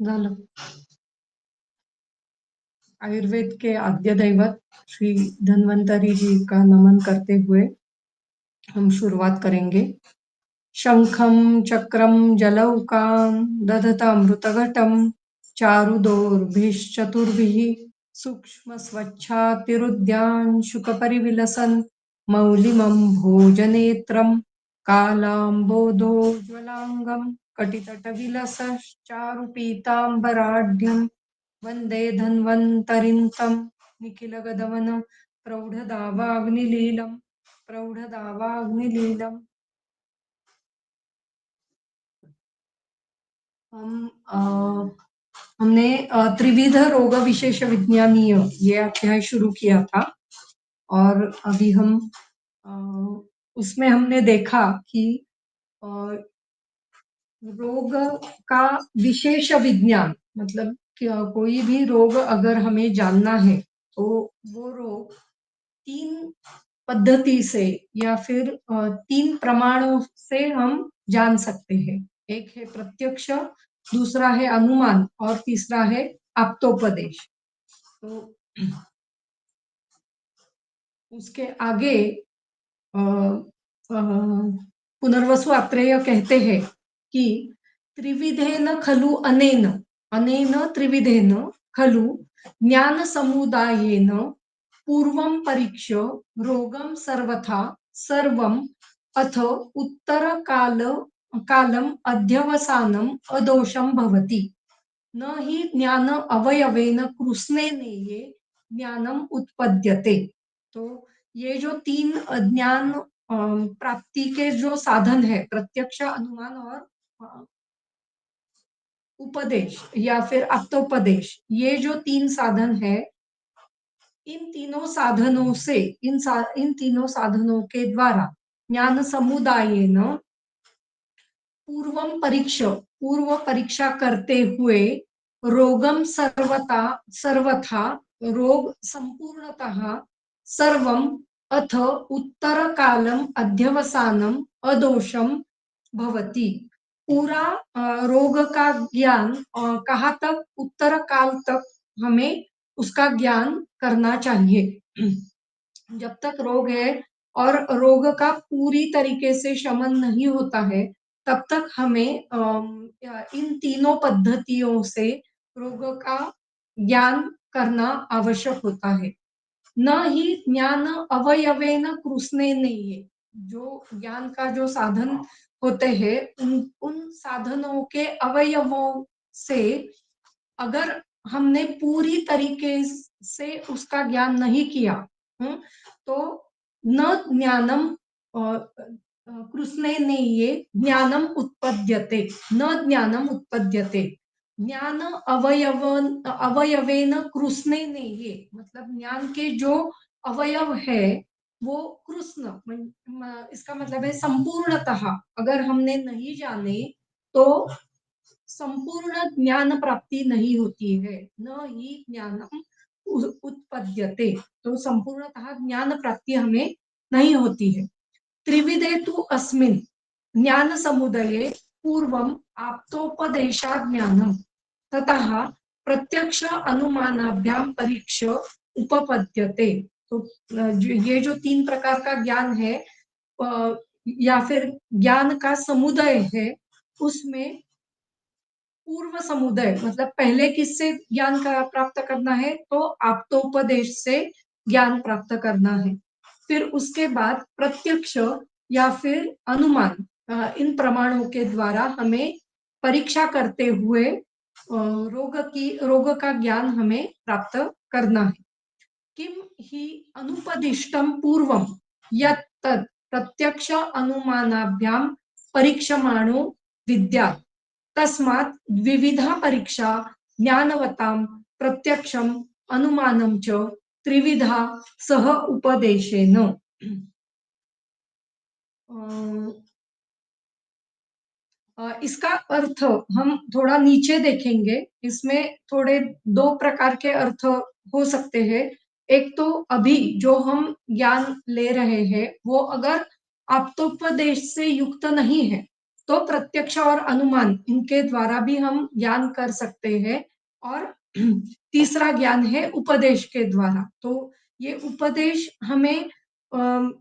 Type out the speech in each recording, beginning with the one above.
झालं. आयुर्वेद के आद्य दैवत श्री धन्वंतरी जी का नमन करते हुए हम शुरुआत करेंगे। शंखं चक्रं जलौकां दधतामृतघटं चारुदोर्भिश्चतुर्भिः सूक्ष्मस्वच्छातिरुद्यान् शुकपरिविलसन् मौलिमं भोजनेत्रं कालाम्बोधोज्ज्वलाङ्गं कटितटविलसश्चारुपीताम्बराढ्यं वन्दे धन्वन्तरिं तं निखिलगदवनं प्रौढदावाग्निलीलम्। हमने त्रिविध रोग विशेष विज्ञानीय ये अध्याय शुरू किया था और अभी हम उसमें हमने देखा कि रोग का विशेष विज्ञान मतलब कोई भी रोग अगर हमें जानना है तो वो रोग 3 पद्धति से या फिर 3 प्रमाणों से हम जान सकते हैं। एक है प्रत्यक्ष, दूसरा है अनुमान और तीसरा है आप्तोपदेश। तो उसके आगे पुनर्वसु आत्रेय कहते हैं कि त्रिविधेन खलु अनेन अनेन त्रिविधेन खलु ज्ञान समुदायेन पूर्वं परीक्ष्य रोगं सर्वथा सर्वं अथ कालम अध्यवसानम अदोषम भवति न हि ज्ञान अवयवेन कृष्णेनेये ज्ञानम उत्पद्यते। तो ये जो 3 ज्ञान प्राप्ति के जो साधन है प्रत्यक्ष, अनुमान और उपदेश या फिर आप्तोपदेश, ये जो 3 साधन है इन तीनों साधनों से इन तीनों साधनों के द्वारा ज्ञान समुदायेन पूर्व परीक्षा करते हुए रोगम सर्वथा रोग संपूर्णतः सर्वम अथ उत्तर कालम अध्यवसानम अदोषम भवति। पूरा रोग का ज्ञान कहाँ तक, उत्तर काल तक हमें उसका ज्ञान करना चाहिए। जब तक रोग है और रोग का पूरी तरीके से शमन नहीं होता है तब तक हमें इन तीनों पद्धतियों से रोग का ज्ञान करना आवश्यक होता है। न ही ज्ञान अवयवेन कृष्णे नहीं है, जो ज्ञान का जो साधन होते हैं उन साधनों के अवयवों से अगर हमने पूरी तरीके से उसका ज्ञान नहीं किया तो न ज्ञानम कृष्णे ने ये ज्ञानम उत्पद्यते न ज्ञानम उत्पद्यते। ज्ञान अवयवेन कृष्णे ने ये मतलब ज्ञान के जो अवयव है वो कृष्ण, इसका मतलब है संपूर्णतः अगर हमने नहीं जाने तो संपूर्ण ज्ञान प्राप्ति नहीं होती है। न ही ज्ञानम उत्पद्यते, तो संपूर्णतः ज्ञान प्राप्ति हमें नहीं होती है। त्रिविधे तु अस्मिन् ज्ञान समुदये पूर्वम आप्तोपदेशा ज्ञानम ततः प्रत्यक्ष अनुमानाभ्याम परीक्ष उपपद्यते। तो ये जो 3 प्रकार का ज्ञान है या फिर ज्ञान का समुदाय है उसमें पूर्व समुदाय मतलब पहले किससे ज्ञान का प्राप्त करना है तो आप्तोपदेश से ज्ञान प्राप्त करना है। फिर उसके बाद प्रत्यक्ष या फिर अनुमान, इन प्रमाणों के द्वारा हमें परीक्षा करते हुए रोग का ज्ञान हमें प्राप्त करना है। किम ही अनुपदिष्टम पूर्वम यत् तत् प्रत्यक्ष अनुमानाभ्याम परीक्षमाणो विद्या तस्मात् द्विविधा परीक्षा ज्ञानवताम प्रत्यक्षम अनुमानम च त्रिविधा सह उपदेशेन। इसका अर्थ हम थोड़ा नीचे देखेंगे, इसमें थोड़े 2 प्रकार के अर्थ हो सकते हैं। एक तो अभी जो हम ज्ञान ले रहे हैं वो अगर आप्तोपदेश से युक्त नहीं है तो प्रत्यक्ष और अनुमान इनके द्वारा भी हम ज्ञान कर सकते हैं। और तीसरा ज्ञान है उपदेश के द्वारा। तो ये उपदेश हमें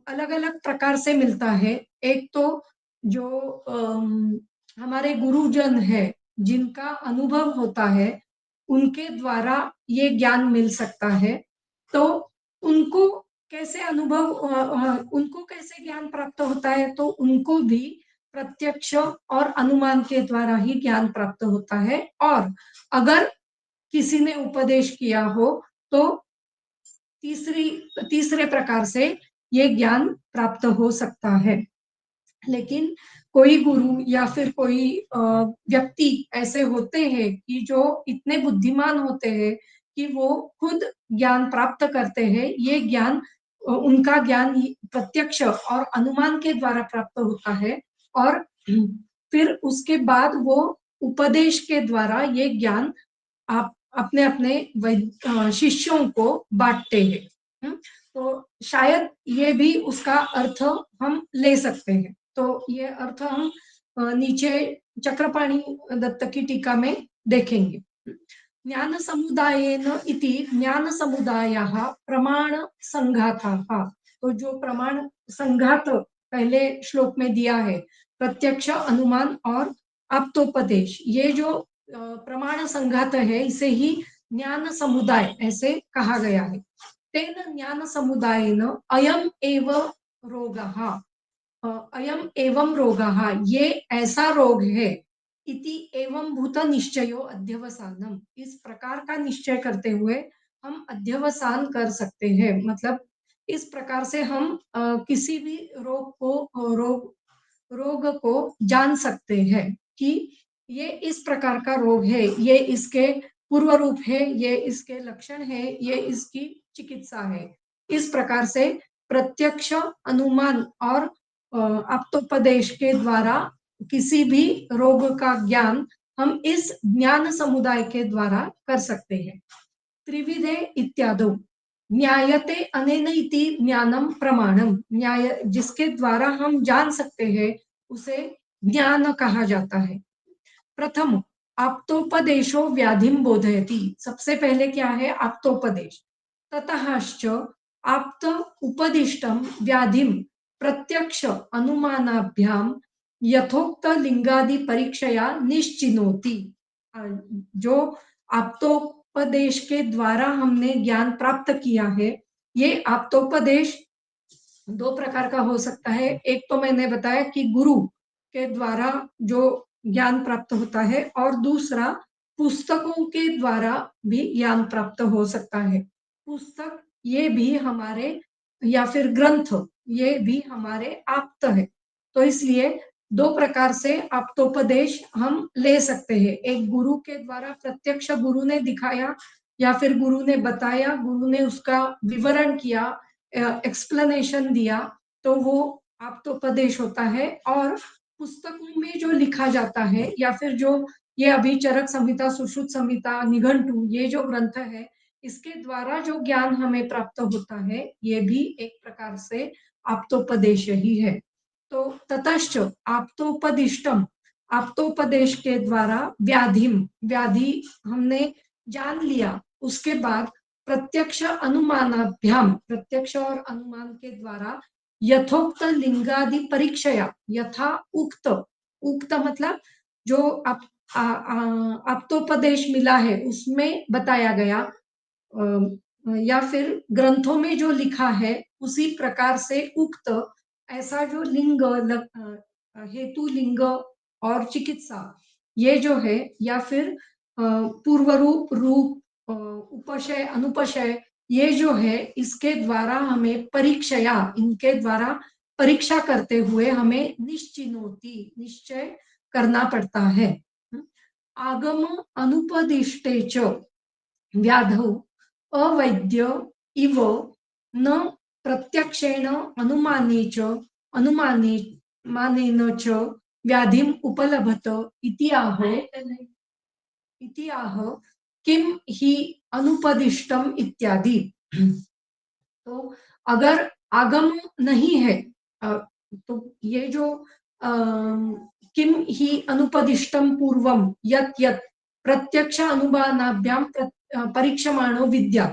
अलग-अलग प्रकार से मिलता है। एक तो जो हमारे गुरुजन है, जिनका अनुभव होता है, उनके द्वारा ये ज्ञान मिल सकता है। तो उनको कैसे उनको कैसे ज्ञान प्राप्त होता है, तो उनको भी प्रत्यक्ष और अनुमान के द्वारा ही ज्ञान प्राप्त होता है। और अगर किसी ने उपदेश किया हो, तो तीसरी तीसरे प्रकार से ये ज्ञान प्राप्त हो सकता है। लेकिन कोई गुरु या फिर कोई व्यक्ति ऐसे होते हैं कि जो इतने बुद्धिमान होते हैं कि वो खुद ज्ञान प्राप्त करते हैं। ये ज्ञान उनका ज्ञान प्रत्यक्ष और अनुमान के द्वारा प्राप्त होता है। और फिर उसके बाद वो उपदेश के द्वारा ये ज्ञान आप अपने-अपने शिष्यों को बाँटते हैं। तो शायद ये भी उसका अर्थ हम ले सकते हैं। तो ये अर्थ हम नीचे चक्रपाणि दत्त की टीका में देखेंगे। ज्ञानसमुदायेन इति ज्ञानसमुदायः प्रमाणसङ्घातः। तो जो प्रमाण संघात पहले श्लोक में दिया है, प्रत्यक्ष, अनुमान और आप्तोपदेश, ये जो प्रमाण संघात है, इसे ही ज्ञान समुदाय ऐसे कहा गया है। तेन ज्ञान समुदायेन अयम एव रोगः, अयम एवं रोगः, ये ऐसा रोग है। इति एवं भूत निश्चयो अध्यवसानम, इस प्रकार का निश्चय करते हुए हम अध्यवसान कर सकते हैं। मतलब इस प्रकार से हम किसी भी रोग को जान सकते हैं कि ये इस प्रकार का रोग है, ये इसके पूर्व रूप है, ये इसके लक्षण है, ये इसकी चिकित्सा है। इस प्रकार से प्रत्यक्ष, अनुमान और आप्तोपदेश के द्वारा किसी भी रोग का ज्ञान हम इस ज्ञान समुदाय के द्वारा कर सकते हैं। त्रिविधे इत्यादो न्यायते अनेन इति ज्ञानम प्रमाणम, न्याय जिसके द्वारा हम जान सकते हैं उसे ज्ञान कहा जाता है। प्रथम आप्तोपदेशो व्याधिम बोधयति, सबसे पहले क्या है आप्तोपदेश। ततःश्च आप्त उपदिष्टम व्याधिम प्रत्यक्ष अनुमानाभ्याम यथोक्त लिंगादि परीक्षया निश्चिनोति। जो आप्तोपदेश के द्वारा हमने ज्ञान प्राप्त किया है, ये आप्तोपदेश दो प्रकार का हो सकता है। एक तो मैंने बताया कि गुरु के द्वारा जो ज्ञान प्राप्त होता है, और दूसरा पुस्तकों के द्वारा भी ज्ञान प्राप्त हो सकता है। पुस्तक ये भी हमारे, या फिर ग्रंथ, ये भी हमारे आप्त है। तो इसलिए दो प्रकार से आप्तोपदेश हम ले सकते हैं। एक गुरु के द्वारा, प्रत्यक्ष गुरु ने दिखाया या फिर गुरु ने बताया, गुरु ने उसका विवरण किया, एक्सप्लेनेशन दिया, तो वो आप्तोपदेश होता है। और पुस्तकों में जो लिखा जाता है, या फिर जो ये अभी चरक संहिता, सुश्रुत संहिता, निघंटु, ये जो ग्रंथ है, इसके द्वारा जो ज्ञान हमें प्राप्त होता है, ये भी एक प्रकार से आप्तोपदेश ही है। तो ततश्च आप्तोपदिष्टम, आप्तोपदेश के द्वारा व्याधिम, व्याधि हमने जान लिया, उसके बाद प्रत्यक्ष अनुमानाभ्याम, प्रत्यक्ष और अनुमान के द्वारा यथोक्त लिंगादि परीक्षया, यथा उक्त, उक्त मतलब जो आप आप्तोपदेश मिला है उसमें बताया गया, या फिर ग्रंथों में जो लिखा है उसी प्रकार से उक्त, ऐसा जो हेतु, लिंग और चिकित्सा, ये जो है, या फिर पूर्व रूप, उपशय, अनुपशय, ये जो है, इसके द्वारा हमें परीक्षया, इनके द्वारा परीक्षा करते हुए हमें निश्चिनोति, निश्चय करना पड़ता है। आगम अनुपदिष्टे च व्याधौ अवैद्य इव न प्रत्यक्षेण अनुमाने च अनुमाने मानेन च व्याधिम उपलभत इति आह किम ही अनुपदिष्टम इत्यादि। तो अगर आगम नहीं है, तो ये जो किम ही अनुपदिष्टम पूर्वम यत् यत् प्रत्यक्ष अनुमानाभ्याम परीक्षमाणो विद्या।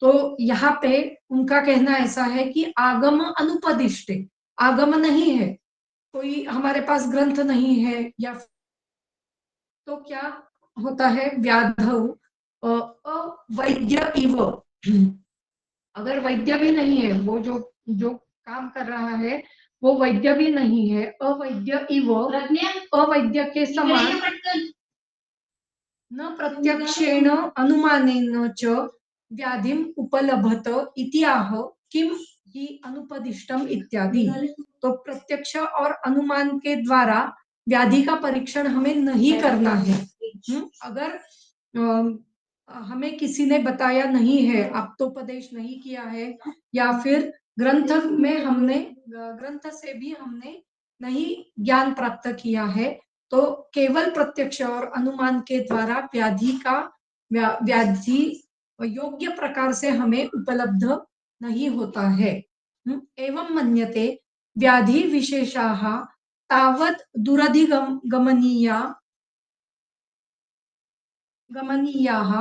तो यहाँ पे उनका कहना ऐसा है कि आगम अनुपदिष्टे, आगम नहीं है, कोई हमारे पास ग्रंथ नहीं है, या तो क्या होता है, व्याधौ अवैद्य इव, अगर वैद्य भी नहीं है, वो जो जो काम कर रहा है वो वैद्य भी नहीं है, अवैद्य इव, अवैद्य के समान, न प्रत्यक्षेण अनुमानेन च व्याधिम उपलभत इति आह किम ही अनुपदिष्टम इत्यादि। तो प्रत्यक्ष और अनुमान के द्वारा व्याधि का परीक्षण हमें नहीं करना है। अगर हमें किसी ने बताया नहीं है, आप्तोपदेश नहीं किया है, या फिर ग्रंथ में हमने, ग्रंथ से भी हमने नहीं ज्ञान प्राप्त किया है, तो केवल प्रत्यक्ष और अनुमान के द्वारा व्याधि का व्याधि योग्य प्रकार से हमें उपलब्ध नहीं होता है। एवं मन्यते व्याधि विशेषाः तावत् दुरधिगमनीया गमनीयाः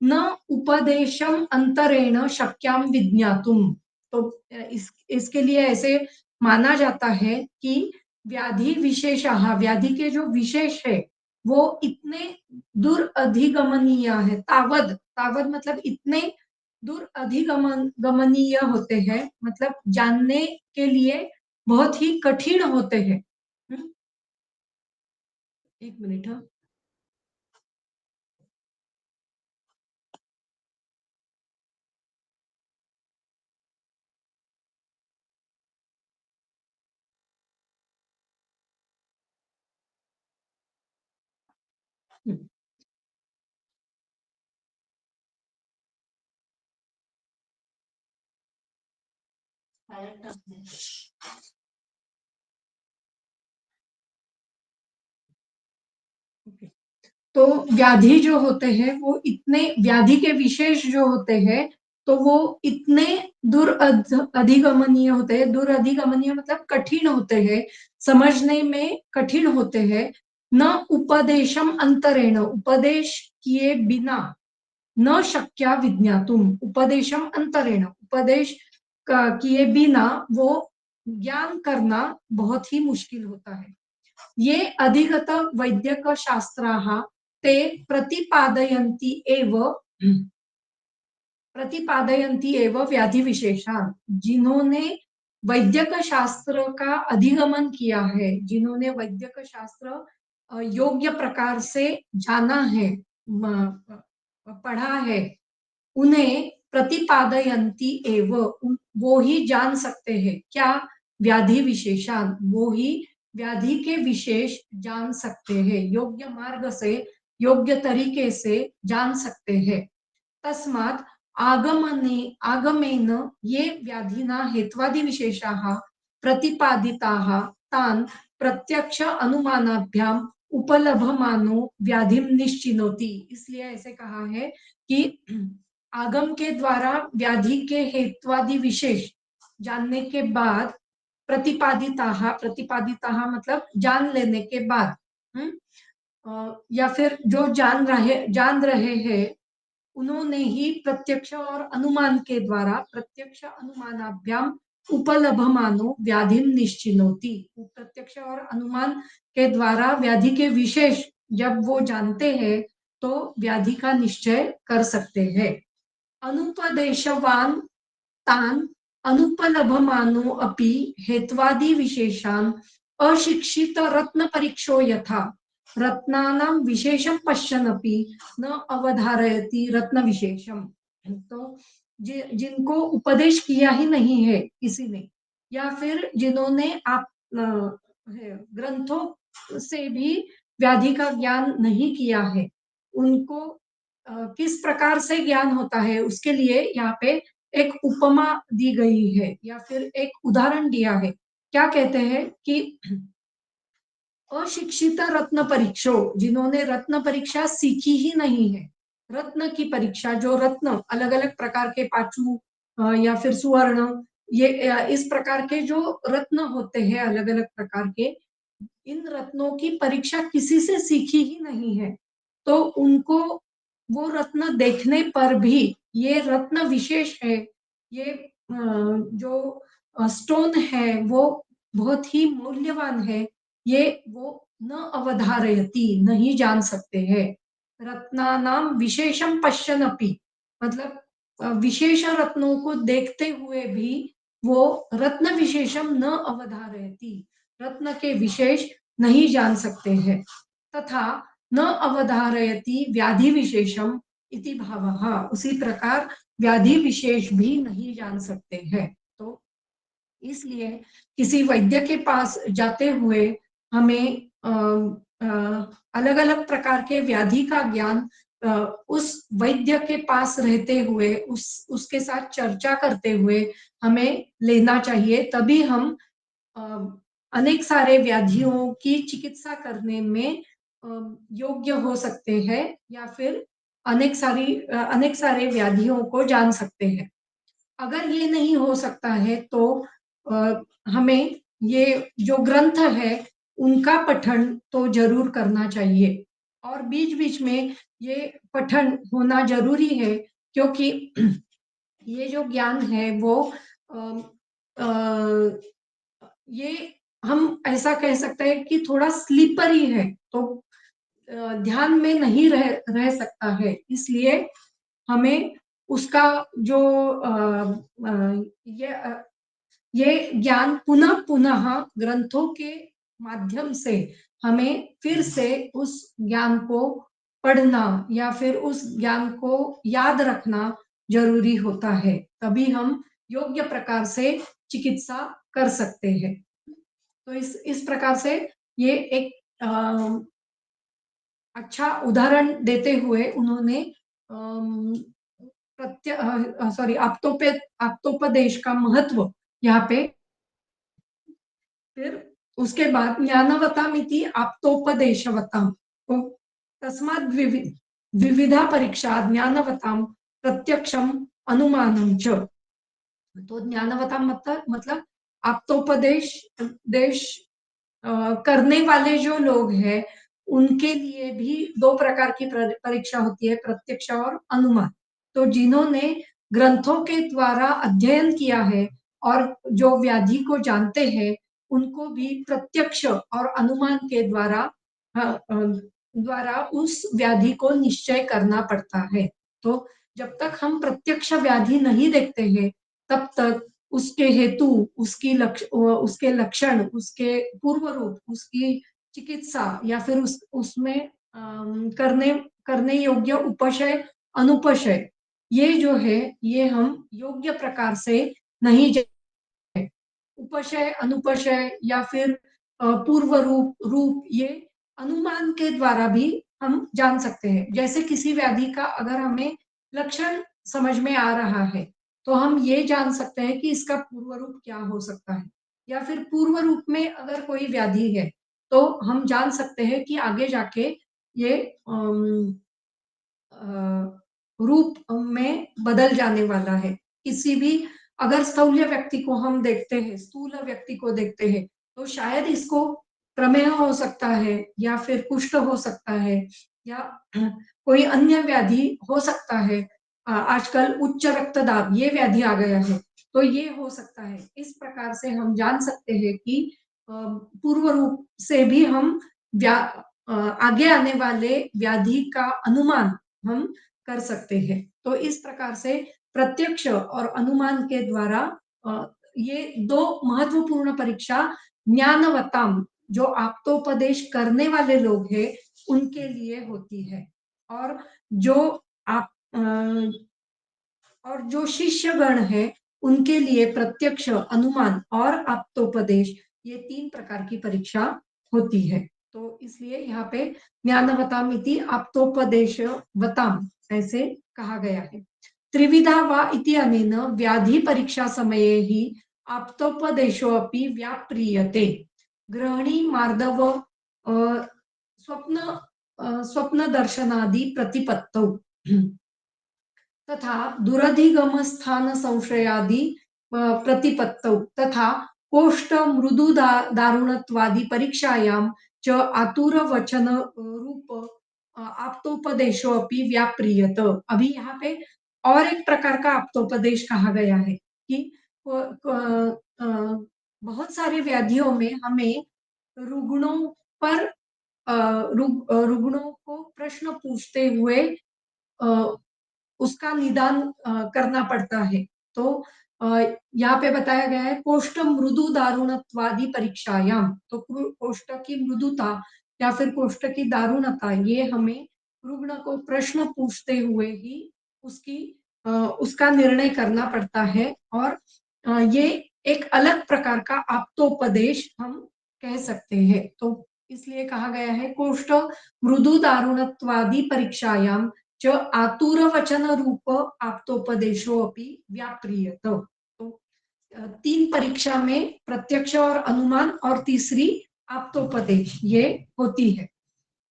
न उपदेशम अंतरेण शक्याम विज्ञातुम। तो इसके लिए ऐसे माना जाता है कि व्याधि विशेषाः, व्याधि के जो विशेष है वो इतने दूर अधिगमनीय है, तावद, तावद मतलब इतने दूर अधिगमनीय होते हैं, मतलब जानने के लिए बहुत ही कठिन होते हैं। एक मिनट, हाँ। तो व्याधि जो होते हैं वो इतने, व्याधि के विशेष जो होते हैं तो वो इतने दूर अधिगमनीय होते हैं, दूर अधिगमनीय मतलब कठिन होते हैं, समझने में कठिन होते हैं। न उपदेशम अंतरेण, उपदेश किए बिना, न शक्या विज्ञातुम, उपदेशम अंतरेण, उपदेश किए बिना वो ज्ञान करना बहुत ही मुश्किल होता है। ये अधिगत वैद्यक शास्त्राः ते प्रतिपादयन्ति एव व्याधि विशेषान्। जिन्होंने वैद्यक शास्त्र का अधिगमन किया है, जिन्होंने वैद्यक शास्त्र योग्य प्रकार से जाना है, पढ़ा है, उन्हें प्रतिपादयन्ति एव, वो ही जान सकते हैं क्या, व्याधि विशेषान, वो ही व्याधि के विशेष जान सकते हैं, योग्य मार्ग से, योग्य तरीके से जान सकते हैं। तस्मात् आगमने आगमेन ये व्याधिना हेत्वादि विशेषाः प्रतिपादिताः तान् प्रत्यक्ष अनुमानाभ्याम उपलभमानो व्याधिम निश्चिनोति। इसलिए ऐसे कहा है कि आगम के द्वारा व्याधि के हेत्वादि विशेष जानने के बाद, प्रतिपादिताः, प्रतिपादिताः मतलब जान लेने के बाद, या फिर जो जान रहे हैं, उन्होंने ही प्रत्यक्ष और अनुमान के द्वारा, प्रत्यक्ष अनुमानाभ्याम उपलभमानो व्याधि निश्चिनोति, प्रत्यक्ष और अनुमान के द्वारा व्याधि के विशेष जब वो जानते हैं तो व्याधि का निश्चय कर सकते हैं। अनुपदेशवान तान अनुपलभमानो अपि हेत्वादि विशेषान अशिक्षित रत्न परीक्षो यथा रत्नानां विशेषम पश्यन्नपि न अवधारयति रत्न विशेषम। तो जिनको उपदेश किया ही नहीं है किसी ने, या फिर जिन्होंने आप ग्रंथों से भी व्याधि का ज्ञान नहीं किया है, उनको किस प्रकार से ज्ञान होता है उसके लिए यहाँ पे एक उपमा दी गई है, या फिर एक उदाहरण दिया है। क्या कहते हैं कि अशिक्षित रत्न परीक्षो, जिन्होंने रत्न परीक्षा सीखी ही नहीं है, रत्न की परीक्षा, जो रत्न अलग अलग प्रकार के पाचू या फिर सुवर्ण, ये इस प्रकार के जो रत्न होते हैं अलग अलग प्रकार के, इन रत्नों की परीक्षा किसी से सीखी ही नहीं है, तो उनको वो रत्न देखने पर भी ये रत्न विशेष है, ये जो स्टोन है वो बहुत ही मूल्यवान है, ये वो न अवधारयति नहीं जान सकते हैं। रत्नानां विशेषम पश्यन् अपि, मतलब विशेष रत्नों को देखते हुए भी वो रत्न विशेषम न अवधारयति, रत्न के विशेष नहीं जान सकते हैं। तथा न अवधारयति व्याधि विशेषम इति भावः, उसी प्रकार व्याधि विशेष भी नहीं जान सकते हैं। तो इसलिए किसी वैद्य के पास जाते हुए हमें अलग-अलग प्रकार के व्याधि का ज्ञान अ, उस वैद्य के पास रहते हुए, उसके साथ चर्चा करते हुए हमें लेना चाहिए, तभी हम अ, अनेक सारे व्याधियों की चिकित्सा करने में योग्य हो सकते हैं, या फिर अनेक सारे व्याधियों को जान सकते हैं। अगर ये नहीं हो सकता है तो हमें ये जो ग्रंथ है उनका पठन तो जरूर करना चाहिए, और बीच-बीच में ये पठन होना ज़रूरी है, क्योंकि ये जो ज्ञान है वो अ अ, ये हम ऐसा कह सकते हैं कि थोड़ा स्लीपरी है, तो ध्यान में नहीं रह सकता है। इसलिए हमें उसका जो ये ये ज्ञान पुनः-पुनः ग्रंथों के माध्यम से हमें फिर से उस ज्ञान को पढ़ना या फिर उस ज्ञान को याद रखना ज़रूरी होता है। तभी हम योग्य प्रकार से चिकित्सा कर सकते हैं। तो इस प्रकार से ये एक अच्छा उदाहरण देते हुए उन्होंने अम, सॉरी आप्तोपदेश का महत्व यहाँ पे, फिर उसके बाद ज्ञानवतामिति आप्तोपदेशवताम, तो तस्माद् विविधा परीक्षा ज्ञानवताम प्रत्यक्षम अनुमानम च। तो ज्ञानवताम मतलब आप्तोपदेश देश करने वाले जो लोग हैं उनके लिए भी दो प्रकार की परीक्षा होती है, प्रत्यक्ष और अनुमान। तो जिन्होंने ग्रंथों के द्वारा अध्ययन किया है और जो व्याधि को जानते हैं, उनको भी प्रत्यक्ष और अनुमान के द्वारा उस व्याधि को निश्चय करना पड़ता है। तो जब तक हम प्रत्यक्ष व्याधि नहीं देखते हैं, तब तक उसके हेतु, उसके लक्षण, उसके पूर्व रूप, उसकी चिकित्सा या फिर उसमें करने करने योग्य उपशय, अनुपशय, ये जो है ये हम योग्य प्रकार से नहीं जान, उपशय, अनुपशय या फिर पूर्व रूप, ये अनुमान के द्वारा भी हम जान सकते हैं। जैसे किसी व्याधि का अगर हमें लक्षण समझ में आ रहा है, तो हम ये जान सकते हैं कि इसका पूर्व रूप क्या हो सकता है, या फिर पूर्व रूप में अगर कोई व्याधि है, तो हम जान सकते हैं कि आगे जाके ये रूप में बदल जाने वाला है। किसी भी अगर स्थूल व्यक्ति को हम देखते हैं, स्थूल व्यक्ति को देखते हैं, तो शायद इसको प्रमेह हो सकता है, या फिर कुष्ठ हो सकता है, या कोई अन्य व्याधि हो सकता है। आजकल उच्च रक्तदाब ये व्याधि आ गया है, तो ये हो सकता है। इस प्रकार से हम जान सकते हैं कि पूर्व रूप से भी हम आगे आने वाले व्याधि का अनुमान हम कर सकते हैं। तो इस प्रकार से प्रत्यक्ष और अनुमान के द्वारा ये दो महत्वपूर्ण परीक्षा ज्ञानवताम, जो आप्तोपदेश करने वाले लोग हैं, उनके लिए होती है। और जो आप और जो शिष्यगण है उनके लिए प्रत्यक्ष, अनुमान और आप्तोपदेश, ये 3 प्रकार की परीक्षा होती है। तो इसलिए यहाँ पे ज्ञानवताम इति आप्तोपदेशवताम ऐसे कहा गया है। त्रिविधा वा इति अनेन व्याधि परीक्षा समये ही आप्तोपदेशोऽपि व्याप्रियते। ग्रहणी मार्दव स्वप्न स्वप्न दर्शनादि प्रतिपत्तौ तथा दुरधिगम स्थान संशयादि प्रतिपत्तौ तथा कोष्ठ मृदु दारुणत्वादि परीक्षायां च आतुर वचन रूप आप्तोपदेशो अपि व्याप्रियत। अभी यहाँ पे और एक प्रकार का आप्तोपदेश कहा गया है कि बहुत सारे व्याधियों में हमें रुग्णों पर रुग्णों को प्रश्न पूछते हुए अ, उसका निदान करना पड़ता है। तो अ, यहाँ पे बताया गया है कोष्ठ मृदु दारुणत्वादि परीक्षायाम, तो कोष्ठ की मृदुता या फिर कोष्ठ की दारुणता ये हमें रुग्ण को प्रश्न पूछते हुए ही उसकी उसका निर्णय करना पड़ता है और ये एक अलग प्रकार का आप्तोपदेश हम कह सकते हैं। तो इसलिए कहा गया है कोष्ठ मृदु दारुणत्वादि परीक्षायाम च आतुर वचन रूप आप्तोपदेशो अपि व्याप्रियत। तो 3 परीक्षा में प्रत्यक्ष और अनुमान और तीसरी आप्तोपदेश ये होती है।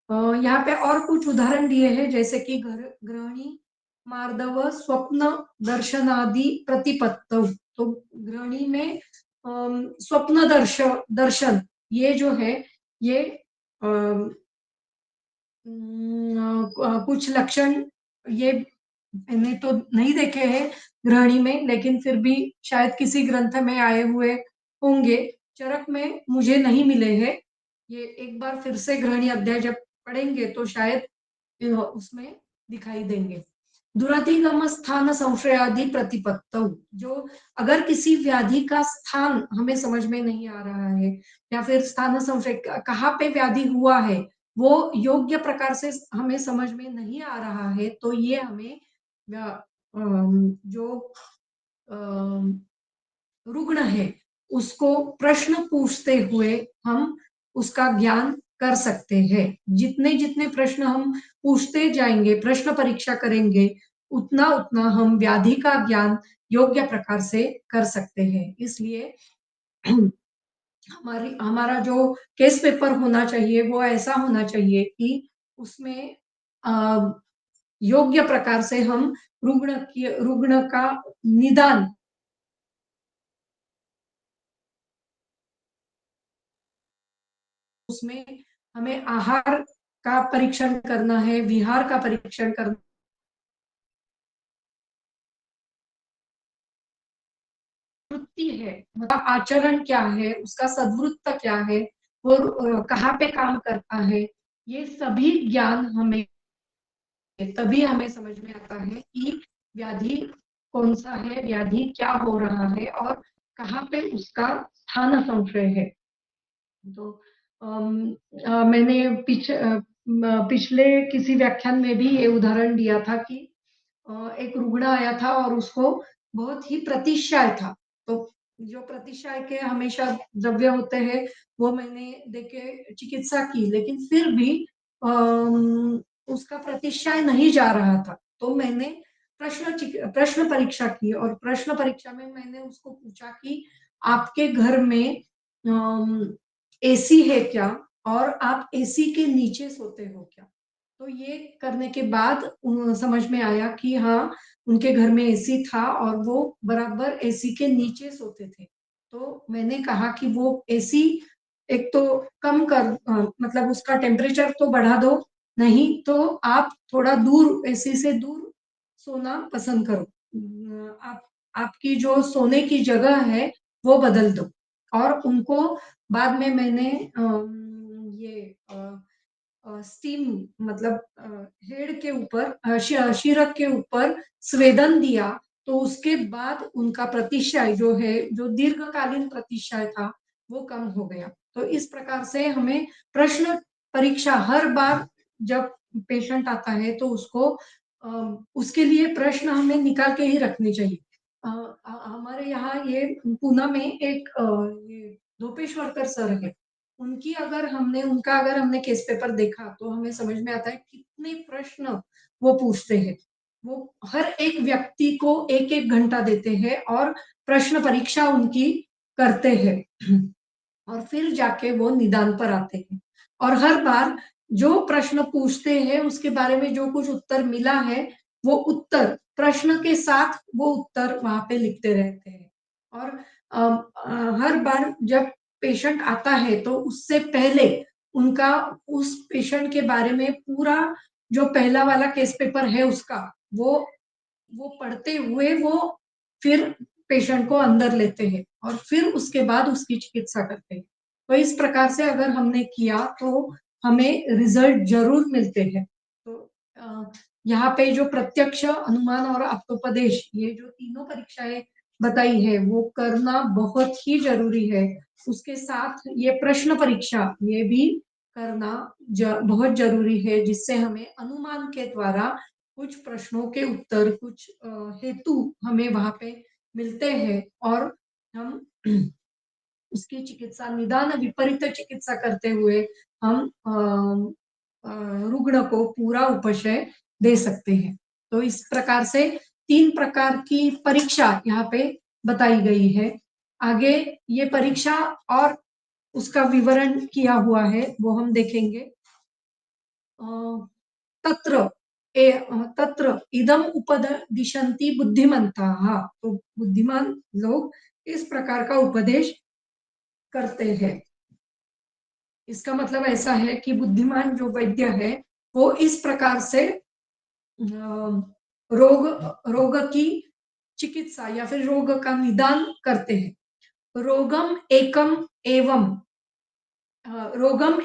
यहाँ पे और कुछ उदाहरण दिए हैं जैसे कि ग्रहणी मार्दव स्वप्न दर्शनादि प्रतिपत्तौ। तो ग्रहणी में स्वप्न दर्शन ये जो है ये कुछ लक्षण ये मैंने तो नहीं देखे हैं ग्रहणी में, लेकिन फिर भी शायद किसी ग्रंथ में आए हुए होंगे। चरक में मुझे नहीं मिले हैं। ये एक बार फिर से ग्रहणी अध्याय जब पढ़ेंगे तो शायद उसमें दिखाई देंगे। दुराधिगम स्थान संशयादि प्रतिपत्तौ, जो अगर किसी व्याधि का स्थान हमें समझ में नहीं आ रहा है या फिर स्थान संशय कहाँ पे व्याधि हुआ है वो योग्य प्रकार से हमें समझ में नहीं आ रहा है, तो ये हमें जो रुग्ण है उसको प्रश्न पूछते हुए हम उसका ज्ञान कर सकते हैं। जितने जितने प्रश्न हम पूछते जाएंगे, प्रश्न परीक्षा करेंगे, उतना उतना हम व्याधि का ज्ञान योग्य प्रकार से कर सकते हैं। इसलिए हमारा जो केस पेपर होना चाहिए वो ऐसा होना चाहिए कि उसमें योग्य प्रकार से हम रुग्ण का निदान उसमें हमें आहार का परीक्षण करना है, विहार का परीक्षण करना वृत्ति है, मतलब आचरण क्या है, उसका सद्वृत्त क्या है, वो कहाँ पे काम करता है, ये सभी ज्ञान हमें तभी हमें समझ में आता है कि व्याधि कौन सा है, व्याधि क्या हो रहा है और कहाँ पे उसका स्थान संशय है। तो मैंने पिछले किसी व्याख्यान में भी ये उदाहरण दिया था कि एक रुग्ण आया था और उसको बहुत ही प्रतिशाय था। तो जो प्रतिशाय के हमेशा द्रव्य होते हैं वो मैंने देके चिकित्सा की, लेकिन फिर भी उसका प्रतिशय नहीं जा रहा था। तो मैंने प्रश्न परीक्षा की और प्रश्न परीक्षा में मैंने उसको पूछा कि आपके घर में एसी है क्या और आप एसी के नीचे सोते हो क्या? तो ये करने के बाद समझ में आया कि हाँ, उनके घर में एसी था और वो बराबर एसी के नीचे सोते थे। तो मैंने कहा कि वो एसी एक तो कम कर मतलब उसका टेम्परेचर तो बढ़ा दो, नहीं तो आप थोड़ा दूर एसी से दूर सोना पसंद करो। आप आपकी जो सोने की जगह है वो बदल दो। और उनको बाद में मैंने ये स्टीम मतलब हेड के ऊपर शीरक के ऊपर स्वेदन दिया, तो उसके बाद उनका प्रतिशय जो है, जो दीर्घकालीन प्रतिशय था वो कम हो गया। तो इस प्रकार से हमें प्रश्न परीक्षा हर बार जब पेशेंट आता है तो उसको उसके लिए प्रश्न हमें निकाल के ही रखने चाहिए। हमारे यहाँ ये पूना में एक ये धोपेश्वरकर सर है, उनका अगर हमने केस पेपर देखा तो हमें समझ में आता है कितने प्रश्न वो पूछते हैं। वो हर एक व्यक्ति को एक एक घंटा देते हैं और प्रश्न परीक्षा उनकी करते हैं और फिर जाके वो निदान पर आते हैं। और हर बार जो प्रश्न पूछते हैं उसके बारे में जो कुछ उत्तर मिला है वो उत्तर प्रश्न के साथ वो उत्तर वहां पे लिखते रहते हैं। और हर बार जब पेशेंट आता है तो उससे पहले उनका उस पेशेंट के बारे में पूरा जो पहला वाला केस पेपर है उसका वो वो पढ़ते हुए वो फिर पेशेंट को अंदर लेते हैं और फिर उसके बाद उसकी चिकित्सा करते हैं। तो इस प्रकार से अगर हमने किया तो हमें रिजल्ट जरूर मिलते हैं। तो यहाँ पे जो प्रत्यक्ष, अनुमान और आप्तोपदेश, ये जो तीनों परीक्षाएं बताई है वो करना बहुत ही जरूरी है। उसके साथ ये प्रश्न परीक्षा ये भी करना बहुत जरूरी है, जिससे हमें अनुमान के द्वारा कुछ प्रश्नों के उत्तर, कुछ हेतु हमें वहां पे मिलते हैं और हम उसकी चिकित्सा, निदान विपरीत चिकित्सा करते हुए हम रुग्ण को पूरा उपशय दे सकते हैं। तो इस प्रकार से 3 प्रकार की परीक्षा यहाँ पे बताई गई है। आगे ये परीक्षा और उसका विवरण किया हुआ है वो हम देखेंगे। तत्र तत्र इदम उपदिशन्ति बुद्धिमंताः, तो बुद्धिमान लोग इस प्रकार का उपदेश करते हैं। इसका मतलब ऐसा है कि बुद्धिमान जो वैद्य है वो इस प्रकार से रोग रोग की चिकित्सा या फिर रोग का निदान करते हैं। रोगम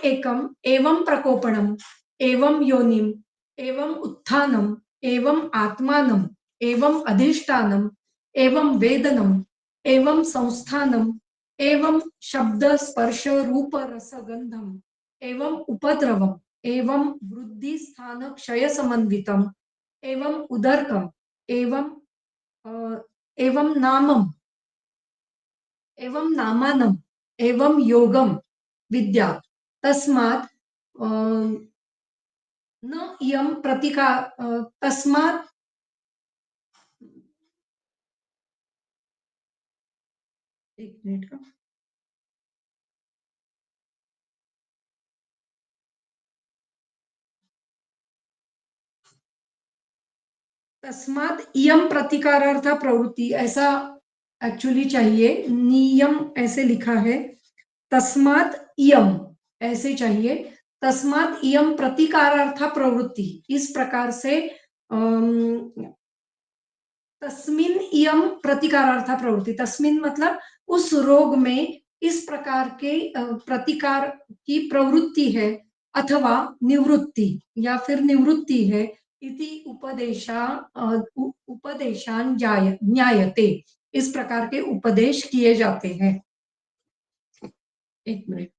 एकम एवं प्रकोपणम एवं योनिम एवं उत्थानम एवं आत्मानम एवं अधिष्ठानम एवं वेदनम एवं संस्थानम एवं शब्द स्पर्श रूप रस गंधम एवं उपद्रवम एवं वृद्धि स्थान क्षय समन्वितम एवं उदरकम एवं एवं नामम एवं नामानम एवं योगम विद्या तस्मात् न इयं प्रतिका तस्मात् एक मिनट का तस्मात् इयं प्रतिकारार्थ प्रवृत्ति, ऐसा एक्चुअली चाहिए, नियम ऐसे लिखा है, तस्मात् इयं ऐसे चाहिए, तस्मात् इयं प्रतिकारार्थ प्रवृत्ति, इस प्रकार से तस्मिन इयम प्रतिकारार्थ प्रवृत्ति, तस्मिन मतलब उस रोग में इस प्रकार के प्रतिकार की प्रवृत्ति है अथवा निवृत्ति या फिर निवृत्ति है, इति उपदेशान ज्ञायते, इस प्रकार के उपदेश किए जाते हैं। एक मिनट।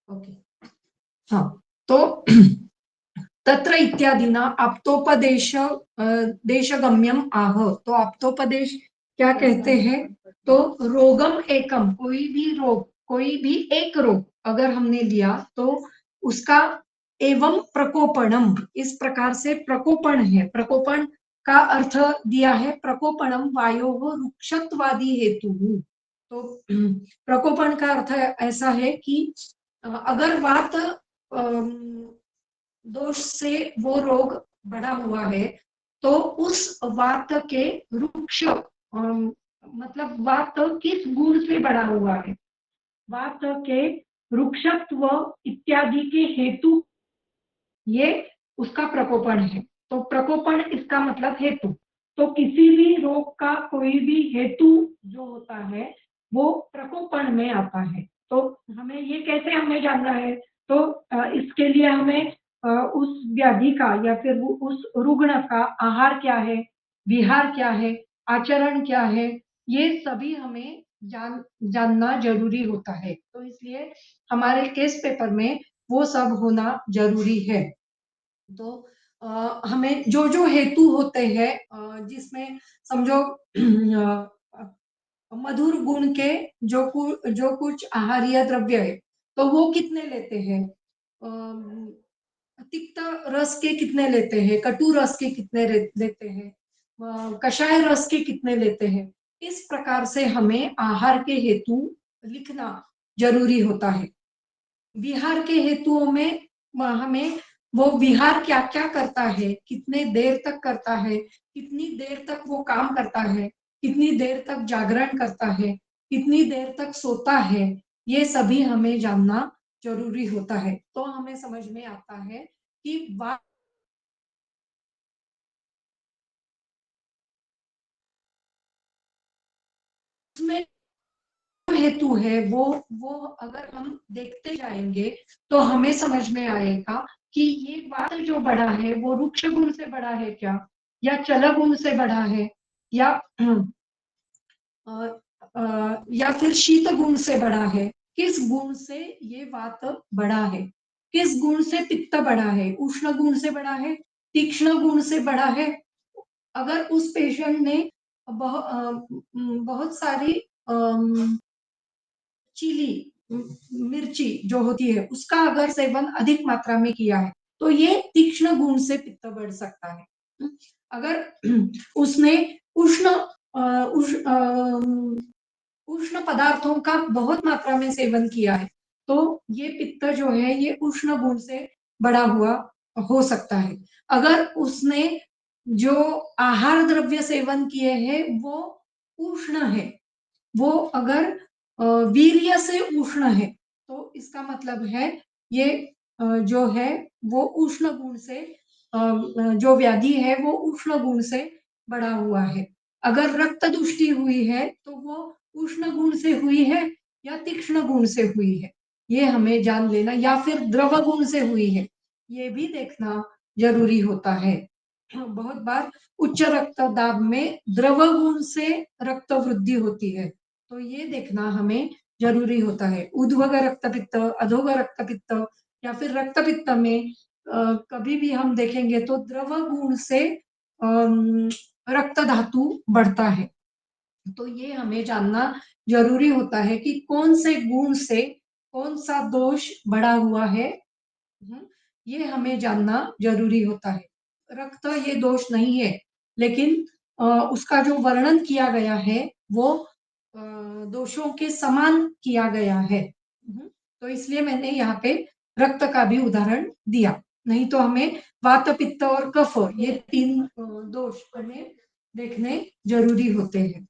ओके, हाँ, तो तत्र इत्यादिना आप्तोपदेश देशगम्यम आह, तो आप्तोपदेश क्या कहते हैं, तो रोगम एकम, कोई भी रोग, कोई भी एक रोग अगर हमने लिया तो उसका एवं प्रकोपणम, इस प्रकार से प्रकोपण है, प्रकोपण का अर्थ दिया है प्रकोपणम वायो रुक्षत्वादि हेतु। तो प्रकोपण का अर्थ ऐसा है कि अगर वात दोष से वो रोग बढ़ा हुआ है तो उस वात के रुक्ष मतलब वात किस गुण से बढ़ा हुआ है, वात के रुक्षत्व इत्यादि के हेतु, ये उसका प्रकोपण है। तो प्रकोपण इसका मतलब हेतु, तो किसी भी रोग का कोई भी हेतु जो होता है वो प्रकोपण में आता है। तो हमें ये कैसे हमें जानना है, तो इसके लिए हमें उस व्याधि का या फिर उस रुग्ण का आहार क्या है, विहार क्या है, आचरण क्या है, ये सभी हमें जानना जरूरी होता है। तो इसलिए हमारे केस पेपर में वो सब होना जरूरी है। तो हमें जो जो हेतु होते हैं जिसमें समझो मधुर गुण के जो कुछ आहारीय द्रव्य है तो वो कितने लेते हैं, तिक्त रस के कितने लेते हैं, कटु रस के कितने लेते हैं, कषाय रस के कितने लेते हैं। इस प्रकार से हमें आहार के हेतु लिखना जरूरी होता है। विहार के हेतुओं में हमें वो विहार क्या क्या करता है, कितने देर तक करता है, कितनी देर तक वो काम करता है, कितनी देर तक जागरण करता है, कितनी देर तक सोता है, ये सभी हमें जानना जरूरी होता है। तो हमें समझ में आता है कि वात में हेतु है वो अगर हम देखते जाएंगे तो हमें समझ में आएगा कि ये वात जो बड़ा है वो रुक्ष गुण से बड़ा है क्या, या चल गुण से बड़ा है, या या फिर शीत गुण से बड़ा है। किस गुण से ये वात बड़ा है, किस गुण से पित्त बड़ा है, उष्ण गुण से बड़ा है, तीक्ष्ण गुण से बड़ा है। अगर उस पेशेंट ने बहुत सारी चिली मिर्ची जो होती है उसका अगर सेवन अधिक मात्रा में किया है तो ये तीक्ष्ण गुण से पित्त बढ़ सकता है। अगर उसने उष्ण उष्ण पदार्थों का बहुत मात्रा में सेवन किया है तो ये पित्त जो है ये उष्ण गुण से बढ़ा हुआ हो सकता है। अगर उसने जो आहार द्रव्य सेवन किए हैं वो उष्ण है, वो अगर वीर्य से उष्ण है तो इसका मतलब है ये जो है वो उष्ण गुण से जो व्याधि है वो उष्ण गुण से बढ़ा हुआ है। अगर रक्त दुष्टि हुई है तो वो उष्ण गुण से हुई है या तीक्ष्ण गुण से हुई है, ये हमें जान लेना, या फिर द्रव गुण से हुई है, ये भी देखना जरूरी होता है। बहुत बार उच्च रक्तदाब में द्रव गुण से रक्त वृद्धि होती है तो ये देखना हमें जरूरी होता है। ऊर्ध्व रक्तपित्त, अधोग रक्तपित्त या फिर रक्तपित्त में कभी भी हम देखेंगे तो द्रव गुण से रक्त धातु बढ़ता है। तो ये हमें जानना जरूरी होता है कि कौन से गुण से कौन सा दोष बढ़ा हुआ है। ये हमें जानना जरूरी होता है। रक्त ये दोष नहीं है, लेकिन उसका जो वर्णन किया गया है वो दोषों के समान किया गया है। तो इसलिए मैंने यहाँ पे रक्त का भी उदाहरण दिया, नहीं तो हमें वात पित्त और कफ ये तीन दोष हमें देखने जरूरी होते हैं।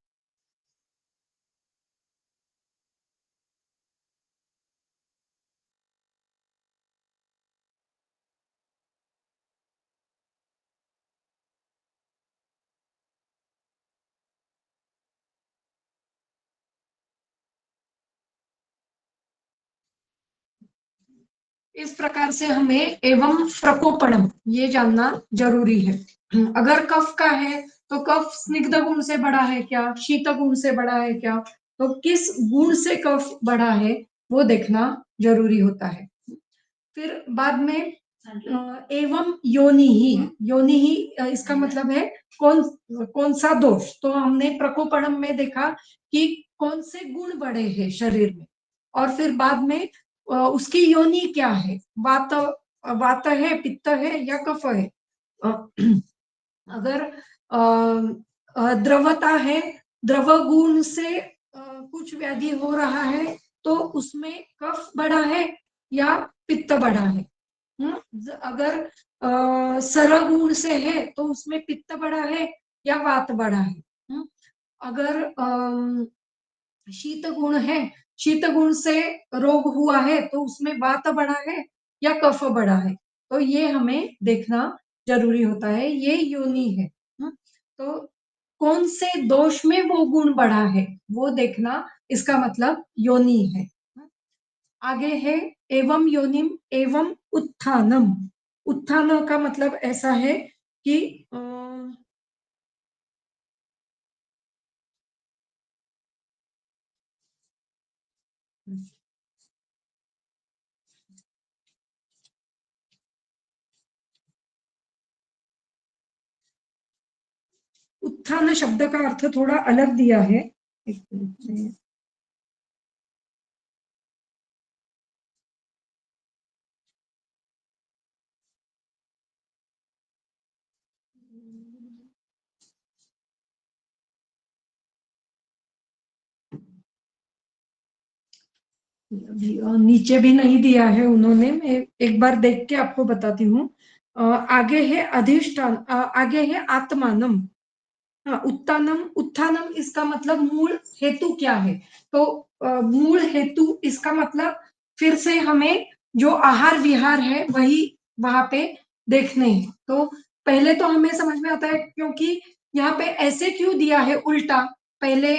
इस प्रकार से हमें एवं प्रकोपणम ये जानना जरूरी है। अगर कफ का है तो कफ स्निग्ध गुण से बढ़ा है क्या, शीत गुण से बढ़ा है क्या, तो किस गुण से कफ बढ़ा है वो देखना जरूरी होता है। फिर बाद में एवं योनि ही इसका मतलब है कौन कौन सा दोष। तो हमने प्रकोपणम में देखा कि कौन से गुण बढ़े हैं शरीर में, और फिर बाद में उसकी योनि क्या है, वात वात है, पित्त है या कफ है। अ, अगर द्रवता है, द्रव गुण से कुछ व्याधि हो रहा है तो उसमें कफ बढ़ा है या पित्त बढ़ा है। अगर सरगुण से है तो उसमें पित्त बढ़ा है या वात बढ़ा है। अगर शीत गुण है, शीत गुण से रोग हुआ है तो उसमें वात बढ़ा है या कफ बढ़ा है, तो ये हमें देखना जरूरी होता है, ये योनि है। तो कौन से दोष में वो गुण बढ़ा है वो देखना, इसका मतलब योनि है। आगे है एवं योनिम एवं उत्थानम। उत्थान का मतलब ऐसा है कि उत्थान शब्द का अर्थ थोड़ा अलग दिया है। एक मिनट, अभी नीचे भी नहीं दिया है उन्होंने, मैं एक बार देख के आपको बताती हूँ। आगे है अधिष्ठान, आगे है आत्मानम। हाँ, उत्थानम, उत्थानम इसका मतलब मूल हेतु क्या है? तो मूल हेतु इसका मतलब फिर से हमें जो आहार विहार है वही वहां पे देखने हैं। तो पहले तो हमें समझ में आता है, क्योंकि यहाँ पे ऐसे क्यों दिया है उल्टा। पहले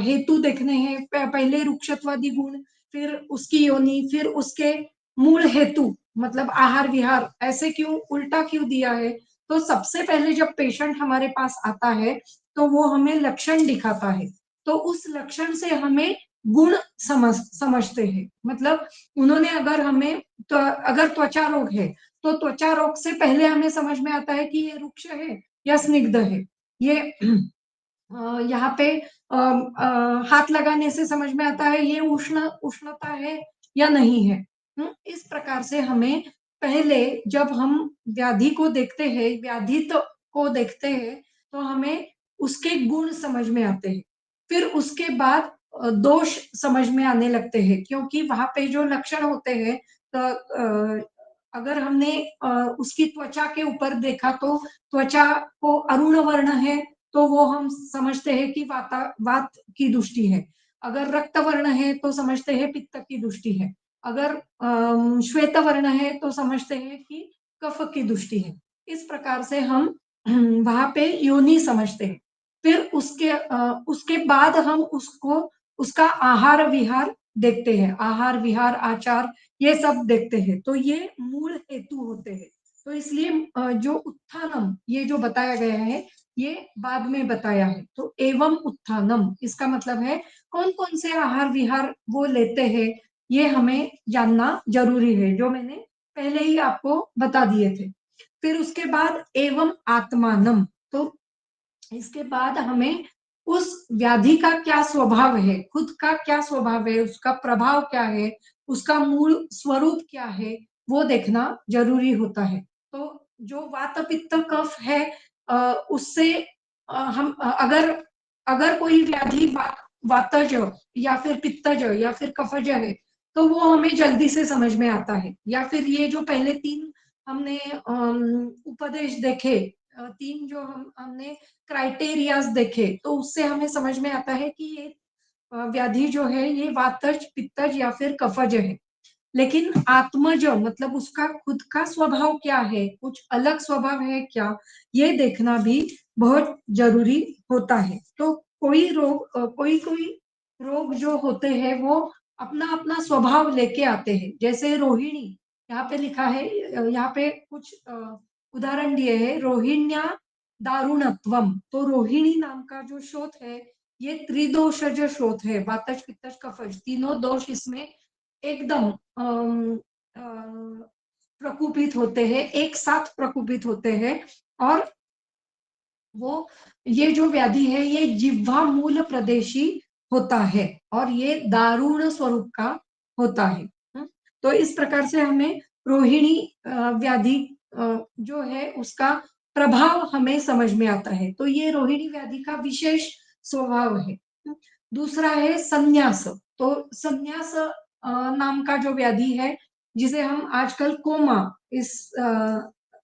हेतु देखने हैं, पहले रुक्षत्वादी गुण, फिर उसकी योनि, फिर उसके मूल हेतु, मतलब आहार विहार, ऐसे क्यों उल्टा क्यों दिया है? तो सबसे पहले जब पेशेंट हमारे पास आता है तो वो हमें लक्षण दिखाता है, तो उस लक्षण से हमें गुण समझते हैं। मतलब उन्होंने अगर हमें, तो अगर त्वचा रोग है तो त्वचा रोग से पहले हमें समझ में आता है कि ये रुक्ष है या स्निग्ध है। ये यहाँ पे हाथ लगाने से समझ में आता है ये उष्णता है या नहीं है। इस प्रकार से हमें पहले, जब हम व्याधि को देखते हैं, व्याधित को देखते हैं, तो हमें उसके गुण समझ में आते हैं। फिर उसके बाद दोष समझ में आने लगते हैं, क्योंकि वहां पे जो लक्षण होते हैं, तो अगर हमने उसकी त्वचा के ऊपर देखा तो त्वचा को अरुण वर्ण है, तो वो हम समझते हैं कि वात की दृष्टि है। अगर रक्त वर्ण है तो समझते हैं पित्त की दृष्टि है। अगर श्वेत वर्ण है तो समझते हैं कि कफ की दृष्टि है। इस प्रकार से हम वहां पे योनि समझते हैं। फिर उसके बाद हम उसको, उसका आहार विहार देखते हैं, आहार विहार आचार ये सब देखते हैं। तो ये मूल हेतु होते हैं। तो इसलिए जो उत्थानम ये जो बताया गया है, ये बाद में बताया है। तो एवं उत्थानम इसका मतलब है कौन कौन से आहार विहार वो लेते हैं, ये हमें जानना जरूरी है, जो मैंने पहले ही आपको बता दिए थे। फिर उसके बाद एवं आत्मानम, तो इसके बाद हमें उस व्याधि का क्या स्वभाव है, खुद का क्या स्वभाव है, उसका प्रभाव क्या है, उसका मूल स्वरूप क्या है, वो देखना जरूरी होता है। तो जो वात पित्त कफ है, उससे हम अगर अगर कोई व्याधि वातज या फिर पित्तज या फिर कफज है, तो वो हमें जल्दी से समझ में आता है। या फिर ये जो पहले तीन हमने उपदेश देखे, तीन जो हमने क्राइटेरियाज देखे, तो उससे हमें समझ में आता है कि ये व्याधि जो है ये वातज पित्तज या फिर कफज है। लेकिन आत्मज मतलब उसका खुद का स्वभाव क्या है, कुछ अलग स्वभाव है क्या, ये देखना भी बहुत जरूरी होता है। तो कोई रोग, कोई कोई रोग जो होते हैं वो अपना अपना स्वभाव लेके आते हैं। जैसे रोहिणी, यहाँ पे लिखा है, यहाँ पे कुछ उदाहरण दिए हैं। रोहिण्या दारुणत्वम, तो रोहिणी नाम का जो शोथ है, ये त्रिदोषज शोथ है, वातज पित्तज कफज, तीनों दोष इसमें एकदम प्रकोपित होते हैं, एक साथ प्रकोपित होते हैं। और वो, ये जो व्याधि है ये जिह्वा मूल प्रदेशी होता है, और ये दारुण स्वरूप का होता है। तो इस प्रकार से हमें रोहिणी व्याधि जो है उसका प्रभाव हमें समझ में आता है। तो ये रोहिणी व्याधि का विशेष स्वभाव है। दूसरा है संन्यास। तो संन्यास नाम का जो व्याधि है, जिसे हम आजकल कोमा इस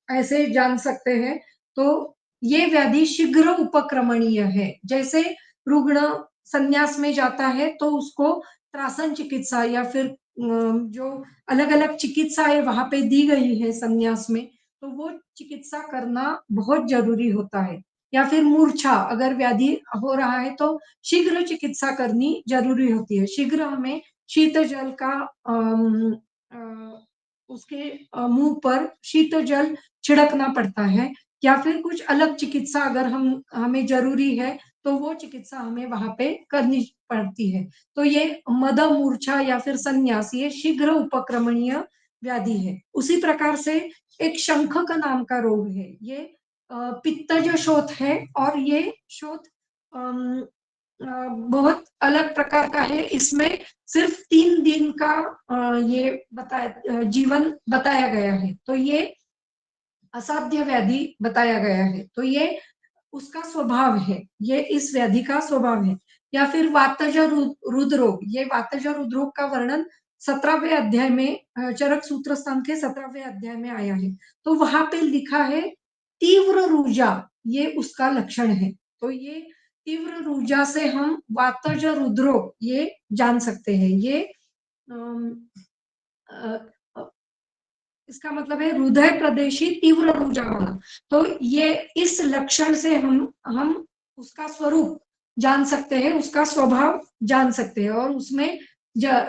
ऐसे जान सकते हैं। तो ये व्याधि शीघ्र उपक्रमणीय है। जैसे रुग्ण संन्यास में जाता है तो उसको त्रासन चिकित्सा या फिर जो अलग अलग चिकित्साएं वहां पे दी गई है संन्यास में, तो वो चिकित्सा करना बहुत जरूरी होता है। या फिर मूर्छा, अगर व्याधि हो रहा है तो शीघ्र चिकित्सा करनी जरूरी होती है। शीघ्र हमें शीत जल का उसके मुंह पर शीत जल छिड़कना पड़ता है। या फिर कुछ अलग चिकित्सा अगर हमें जरूरी है, तो वो चिकित्सा हमें वहां पे करनी पड़ती है। तो ये मद मूर्छा या फिर संन्यास, ये शीघ्र उपक्रमणीय व्याधि है। उसी प्रकार से एक शंखक नाम का रोग है, ये पित्तज शोथ है। और ये शोथ बहुत अलग प्रकार का है। इसमें सिर्फ 3 दिन का ये जीवन बताया गया है। तो ये असाध्य व्याधि बताया गया है। तो ये उसका स्वभाव है, ये इस व्याधि का स्वभाव है। या फिर वातज रुद्रोग, ये वातज रुद्रोग का वर्णन 17वें अध्याय में चरक सूत्र स्थान के 17वें अध्याय में आया है। तो वहां पे लिखा है तीव्र रुजा, ये उसका लक्षण है। तो ये तीव्र रुजा से हम वातज रुद्रो ये जान सकते हैं। ये अम, अ, अ, इसका मतलब है हृदय प्रदेशी तीव्र रुजा वाला। तो ये इस लक्षण से हम उसका स्वरूप जान सकते हैं, उसका स्वभाव जान सकते हैं, और उसमें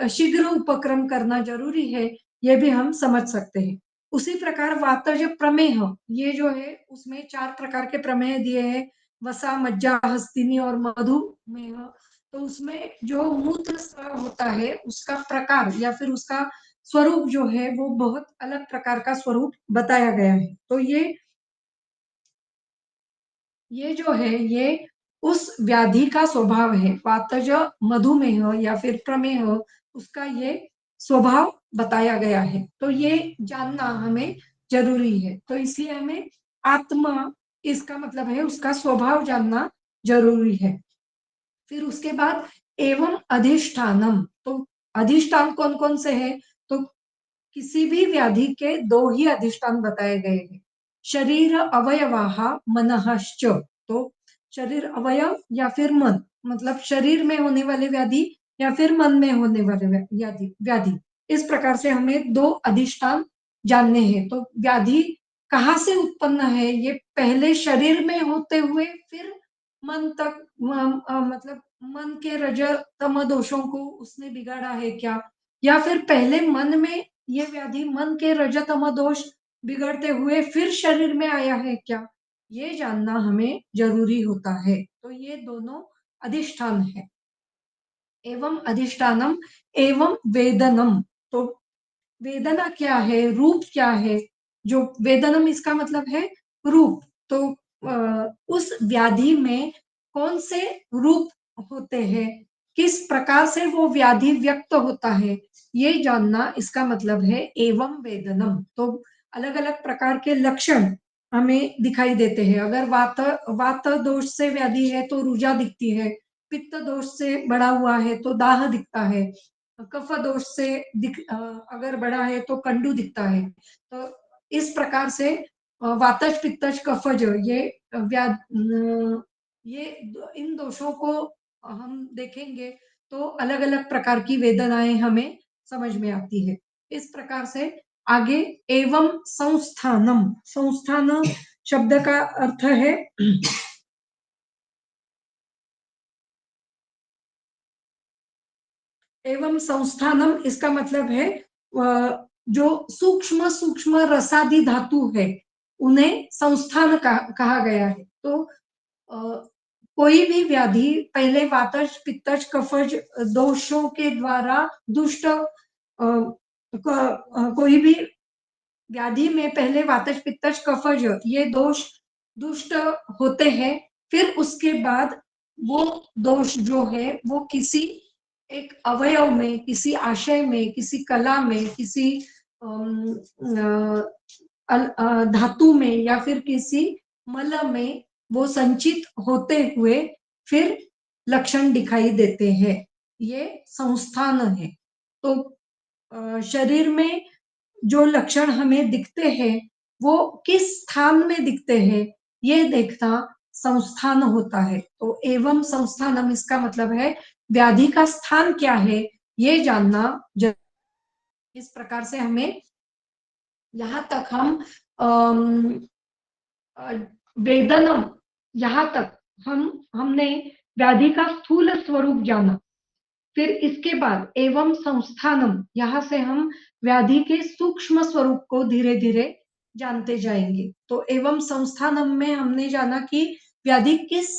शीघ्र उपक्रम करना जरूरी है, ये भी हम समझ सकते हैं। उसी प्रकार वातज प्रमेह, ये जो है उसमें 4 प्रकार के प्रमेह दिए हैं, वसा, मज्जा, हस्तिनी और मधुमेह। तो उसमें जो मूत्र स्राव होता है उसका प्रकार या फिर उसका स्वरूप जो है वो बहुत अलग प्रकार का स्वरूप बताया गया है। तो ये जो है ये उस व्याधि का स्वभाव है, वातज, मधुमेह या फिर प्रमेह, उसका ये स्वभाव बताया गया है। तो ये जानना हमें जरूरी है। तो इसलिए हमें आत्मा, इसका मतलब है उसका स्वभाव जानना जरूरी है। फिर उसके बाद एवं अधिष्ठानम, तो अधिष्ठान कौन कौन से हैं? तो किसी भी व्याधि के 2 ही अधिष्ठान बताए गए हैं, शरीर अवयवाः मनःश्च। तो शरीर अवयव या फिर मन, मतलब शरीर में होने वाले व्याधि या फिर मन में होने वाले व्याधि व्याधि इस प्रकार से हमें 2 अधिष्ठान जानने हैं। तो व्याधि कहाँ से उत्पन्न है? ये पहले शरीर में होते हुए फिर मन तक, मतलब मन के रज तम दोषों को उसने बिगाड़ा है क्या, या फिर पहले मन में ये व्याधि, मन के रजतम दोष बिगड़ते हुए फिर शरीर में आया है क्या, ये जानना हमें जरूरी होता है। तो ये दोनों अधिष्ठान है। एवं अधिष्ठानम एवं वेदनम, तो वेदना क्या है, रूप क्या है? जो वेदनम, इसका मतलब है रूप। तो उस व्याधि में कौन से रूप होते हैं, किस प्रकार से वो व्याधि व्यक्त होता है, ये जानना इसका मतलब है एवं वेदनम। तो अलग अलग प्रकार के लक्षण हमें दिखाई देते हैं। अगर वात वात दोष से व्याधि है तो रुजा दिखती है, पित्त दोष से बढ़ा हुआ है तो दाह दिखता है, कफ दोष से अगर बड़ा है तो कंडू दिखता है। तो इस प्रकार से वातज, पित्तज, कफज, ये ये इन दोषों को हम देखेंगे तो अलग अलग प्रकार की वेदनाएं हमें समझ में आती है। इस प्रकार से आगे एवं संस्थानम, संस्थान शब्द का अर्थ है एवं संस्थानम, इसका मतलब है जो सूक्ष्म सूक्ष्म रसादि धातु है उन्हें संस्थान कहा गया है। तो कोई भी व्याधि पहले वातज, पित्तज, कफज दोषों के द्वारा दुष्ट, कोई भी व्याधि में पहले वातज, पित्तज, कफज ये दोष दुष्ट होते हैं। फिर उसके बाद वो दोष जो है वो किसी एक अवयव में, किसी आशय में, किसी कला में, किसी धातु में या फिर किसी मल में वो संचित होते हुए फिर लक्षण दिखाई देते हैं। ये संस्थान है। तो शरीर में जो लक्षण हमें दिखते हैं वो किस स्थान में दिखते हैं, ये देखना संस्थान होता है। तो एवं संस्थानम, इसका मतलब है व्याधि का स्थान क्या है, ये जानना इस प्रकार से हमें, यहाँ तक हम वेदनम, यहाँ तक हमने व्याधि का स्थूल स्वरूप जाना। फिर इसके बाद एवं संस्थानम, यहाँ से हम व्याधि के सूक्ष्म स्वरूप को धीरे धीरे जानते जाएंगे। तो एवं संस्थानम में हमने जाना कि व्याधि किस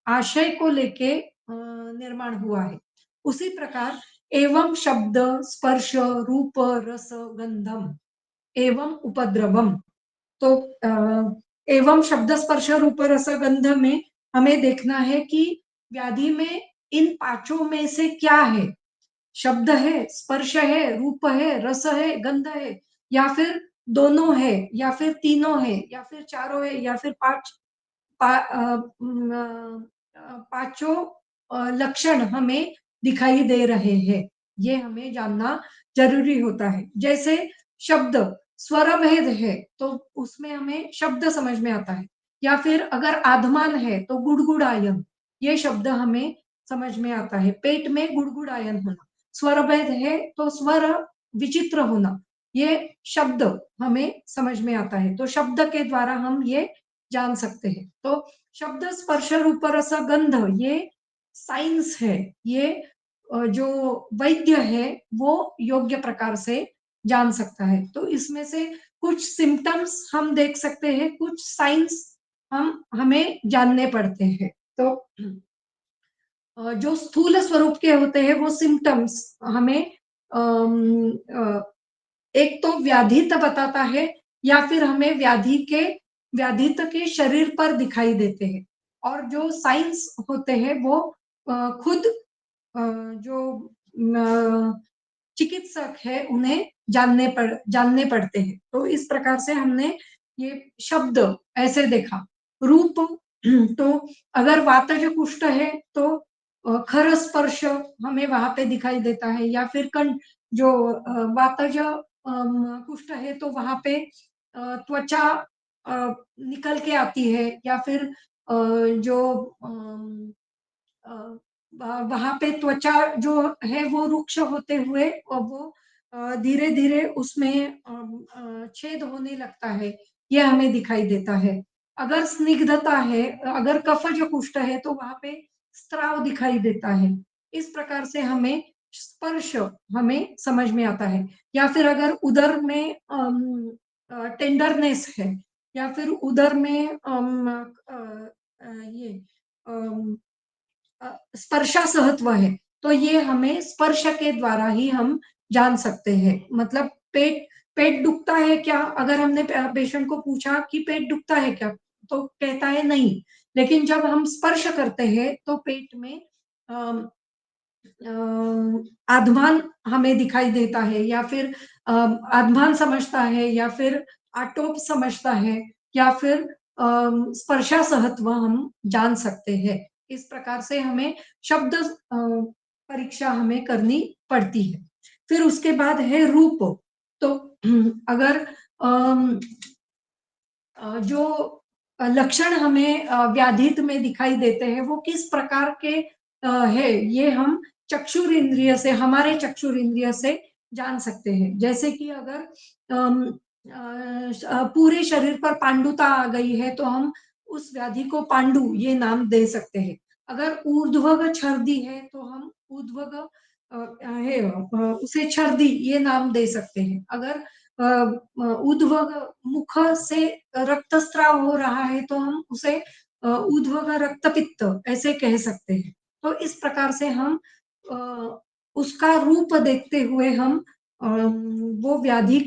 आशय को लेके निर्माण हुआ है। उसी प्रकार एवं शब्द, स्पर्श, रूप, रस, गंधम एवं उपद्रवम। तो एवं शब्द, स्पर्श, रूप, रस, गंध में हमें देखना है कि व्याधि में इन पांचों में से क्या है। शब्द है, स्पर्श है, रूप है, रस है, गंध है, या फिर दोनों है, या फिर तीनों है, या फिर चारों है, या फिर पांचों लक्षण हमें दिखाई दे रहे हैं। ये हमें जानना जरूरी होता है। जैसे शब्द स्वर भेद है तो उसमें हमें शब्द समझ में आता है, या फिर अगर आधमान है तो गुड़गुड़ायन, ये शब्द हमें समझ में आता है। पेट में गुड़गुड़ायन होना, स्वर भेद है तो स्वर विचित्र होना, ये शब्द हमें समझ में आता है। तो शब्द के द्वारा हम ये जान सकते हैं। तो शब्द स्पर्श रूप रस गंध ये साइंस है, ये जो वैद्य है वो योग्य प्रकार से जान सकता है। तो इसमें से कुछ सिम्टम्स हम देख सकते हैं, कुछ साइंस हम हमें जानने पड़ते हैं। तो जो स्थूल स्वरूप के होते हैं वो सिम्टम्स हमें एक तो व्याधित बताता है, या फिर हमें व्याधित के शरीर पर दिखाई देते हैं। और जो साइंस होते हैं वो खुद जो चिकित्सक है उन्हें जानने पड़ते हैं। तो इस प्रकार से हमने ये शब्द ऐसे देखा। रूप तो अगर वातज कुष्ठ है तो खर स्पर्श हमें वहां पे दिखाई देता है, या फिर जो वातज कुष्ठ है तो वहां पे त्वचा निकल के आती है, या फिर जो वहां पे त्वचा जो है वो रुक्ष होते हुए और वो धीरे धीरे उसमें छेद होने लगता है, ये हमें दिखाई देता है। अगर स्निग्धता है, अगर कफज कुष्ठ है तो वहां पे स्त्राव दिखाई देता है। इस प्रकार से हमें स्पर्श हमें समझ में आता है। या फिर अगर उदर में टेंडरनेस है, या फिर उदर में ये स्पर्शा सहत्व है, तो ये हमें स्पर्श के द्वारा ही हम जान सकते हैं। मतलब पेट पेट दुखता है क्या, अगर हमने पेशेंट को पूछा कि पेट दुखता है क्या, तो कहता है नहीं। लेकिन जब हम स्पर्श करते हैं तो पेट में अम, आधमान हमें दिखाई देता है, या फिर आधमान समझता है, या फिर आटोप समझता है, या फिर स्पर्शा सहत्व हम जान सकते हैं। इस प्रकार से हमें शब्द परीक्षा हमें करनी पड़ती है। फिर उसके बाद है रूप। तो अगर जो लक्षण हमें व्याधित में दिखाई देते हैं वो किस प्रकार के है, ये हम चक्षुर इंद्रिय से, हमारे चक्षुर इंद्रिय से जान सकते हैं। जैसे कि अगर पूरे शरीर पर पांडुता आ गई है तो हम उस व्याधि को पांडु ये नाम दे सकते हैं। अगर ऊर्ध्वग छर्दी है तो हम ऊर्ध्वग है उसे छर्दी ये नाम दे सकते हैं। अगर उद्वग मुख से रक्तस्राव हो रहा है तो हम उसे उद्वग रक्तपित्त ऐसे कह सकते हैं। तो इस प्रकार से हम अ, उसका रूप देखते हुए हम वो व्याधि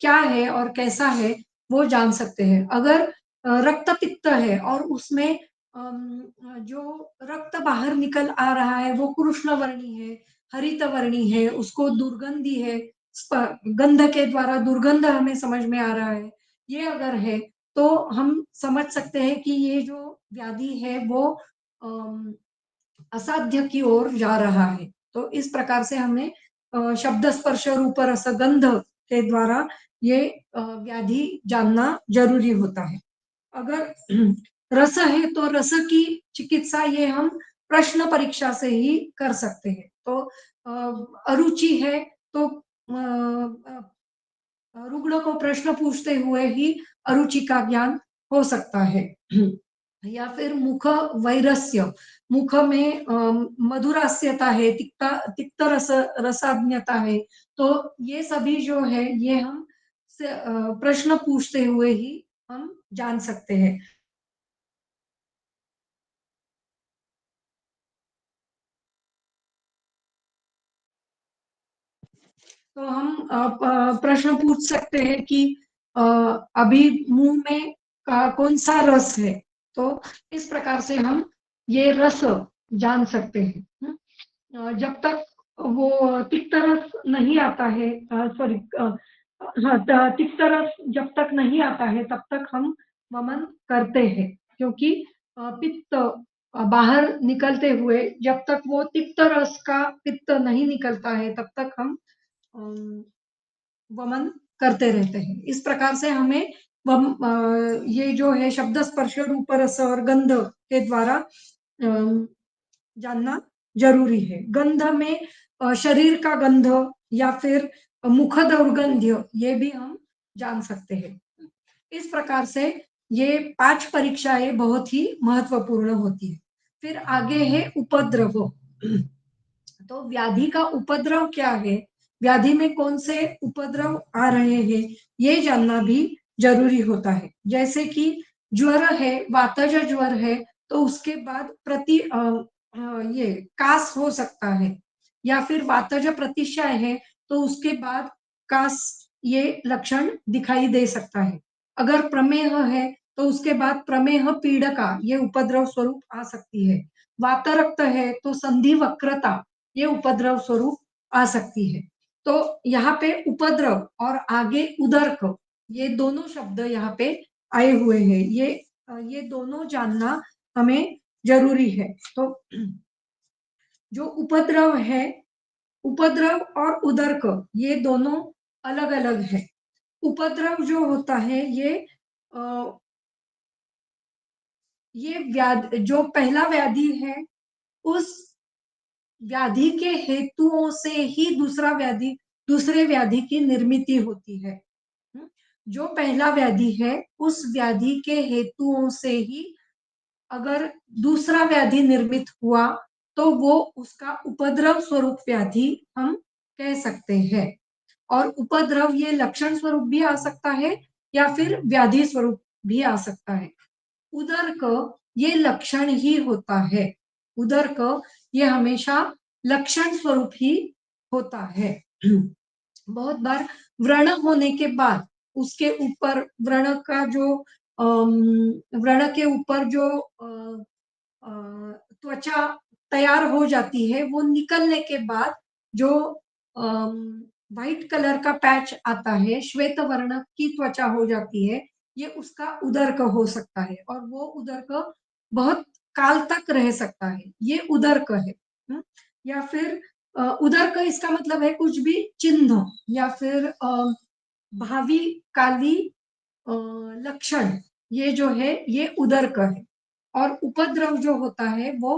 क्या है और कैसा है वो जान सकते हैं। अगर रक्तपित्त है और उसमें जो रक्त बाहर निकल आ रहा है वो कृष्ण वर्णी है, हरित वर्णी है, उसको दुर्गंधी है, गंध के द्वारा दुर्गंध हमें समझ में आ रहा है, ये अगर है तो हम समझ सकते हैं कि ये जो व्याधि है वो अम, असाध्य की ओर जा रहा है। तो इस प्रकार से हमें शब्द स्पर्श रूप रस गंध के द्वारा ये व्याधि जानना जरूरी होता है। अगर रस है तो रस की चिकित्सा ये हम प्रश्न परीक्षा से ही कर सकते हैं। तो अरुचि है तो रुग्ण को प्रश्न पूछते हुए ही अरुचि का ज्ञान हो सकता है। या फिर मुख वैरस्य, मुख में मधुरास्यता है, तिक्त रसाज्ञता है, तो ये सभी जो है ये हम प्रश्न पूछते हुए ही हम जान सकते हैं। तो हम प्रश्न पूछ सकते हैं कि अ, अभी मुंह में कौन सा रस है, तो इस प्रकार से हम ये रस जान सकते हैं। जब तक वो तिक्त रस नहीं आता है, सॉरी, हाँ, तिक्त रस जब तक नहीं आता है तब तक हम वमन करते हैं, क्योंकि पित्त बाहर निकलते हुए जब तक वो तिक्त रस का पित्त नहीं निकलता है तब तक हम अम, वमन करते रहते हैं। इस प्रकार से हमें ये जो है शब्द स्पर्श रूप रस और गंध के द्वारा जानना जरूरी है। गंध में शरीर का गंध या फिर मुख दुर्गंध्य ये भी हम जान सकते हैं। इस प्रकार से ये 5 परीक्षाएं बहुत ही महत्वपूर्ण होती है। फिर आगे है उपद्रव। तो व्याधि का उपद्रव क्या है, व्याधि में कौन से उपद्रव आ रहे हैं, ये जानना भी जरूरी होता है। जैसे कि ज्वर है, वातज ज्वर है, तो उसके बाद ये कास हो सकता है, या फिर वातज प्रतिशय है तो उसके बाद कास ये लक्षण दिखाई दे सकता है। अगर प्रमेह है तो उसके बाद प्रमेह पीड़का ये उपद्रव स्वरूप आ सकती है। वातरक्त है तो संधि वक्रता ये उपद्रव स्वरूप आ सकती है। तो यहाँ पे उपद्रव और आगे उदर्क ये दोनों शब्द यहाँ पे आए हुए हैं। ये दोनों जानना हमें जरूरी है। तो जो उपद्रव है, उपद्रव और उदर्क ये दोनों अलग अलग है। उपद्रव जो होता है ये जो पहला व्याधि है उस व्याधि के हेतुओं से ही दूसरे व्याधि की निर्मिति होती है। जो पहला व्याधि है उस व्याधि के हेतुओं से ही अगर दूसरा व्याधि निर्मित हुआ तो वो उसका उपद्रव स्वरूप व्याधि हम कह सकते हैं। और उपद्रव ये लक्षण स्वरूप भी आ सकता है या फिर व्याधि स्वरूप भी आ सकता है। उदर्क ये लक्षण ही होता है। उदर्क ये हमेशा लक्षण स्वरूप ही होता है। बहुत बार व्रण होने के बाद उसके ऊपर व्रण का जो व्रण के ऊपर जो त्वचा तैयार हो जाती है वो निकलने के बाद जो व्हाइट कलर का पैच आता है, श्वेत वर्ण की त्वचा हो जाती है, ये उसका उदर्क हो सकता है और वो उदर्क बहुत काल तक रह सकता है। ये उदर्क है। या फिर उदर्क इसका मतलब है कुछ भी चिन्ह या फिर भावी काली लक्षण, ये जो है ये उदर्क है। और उपद्रव जो होता है वो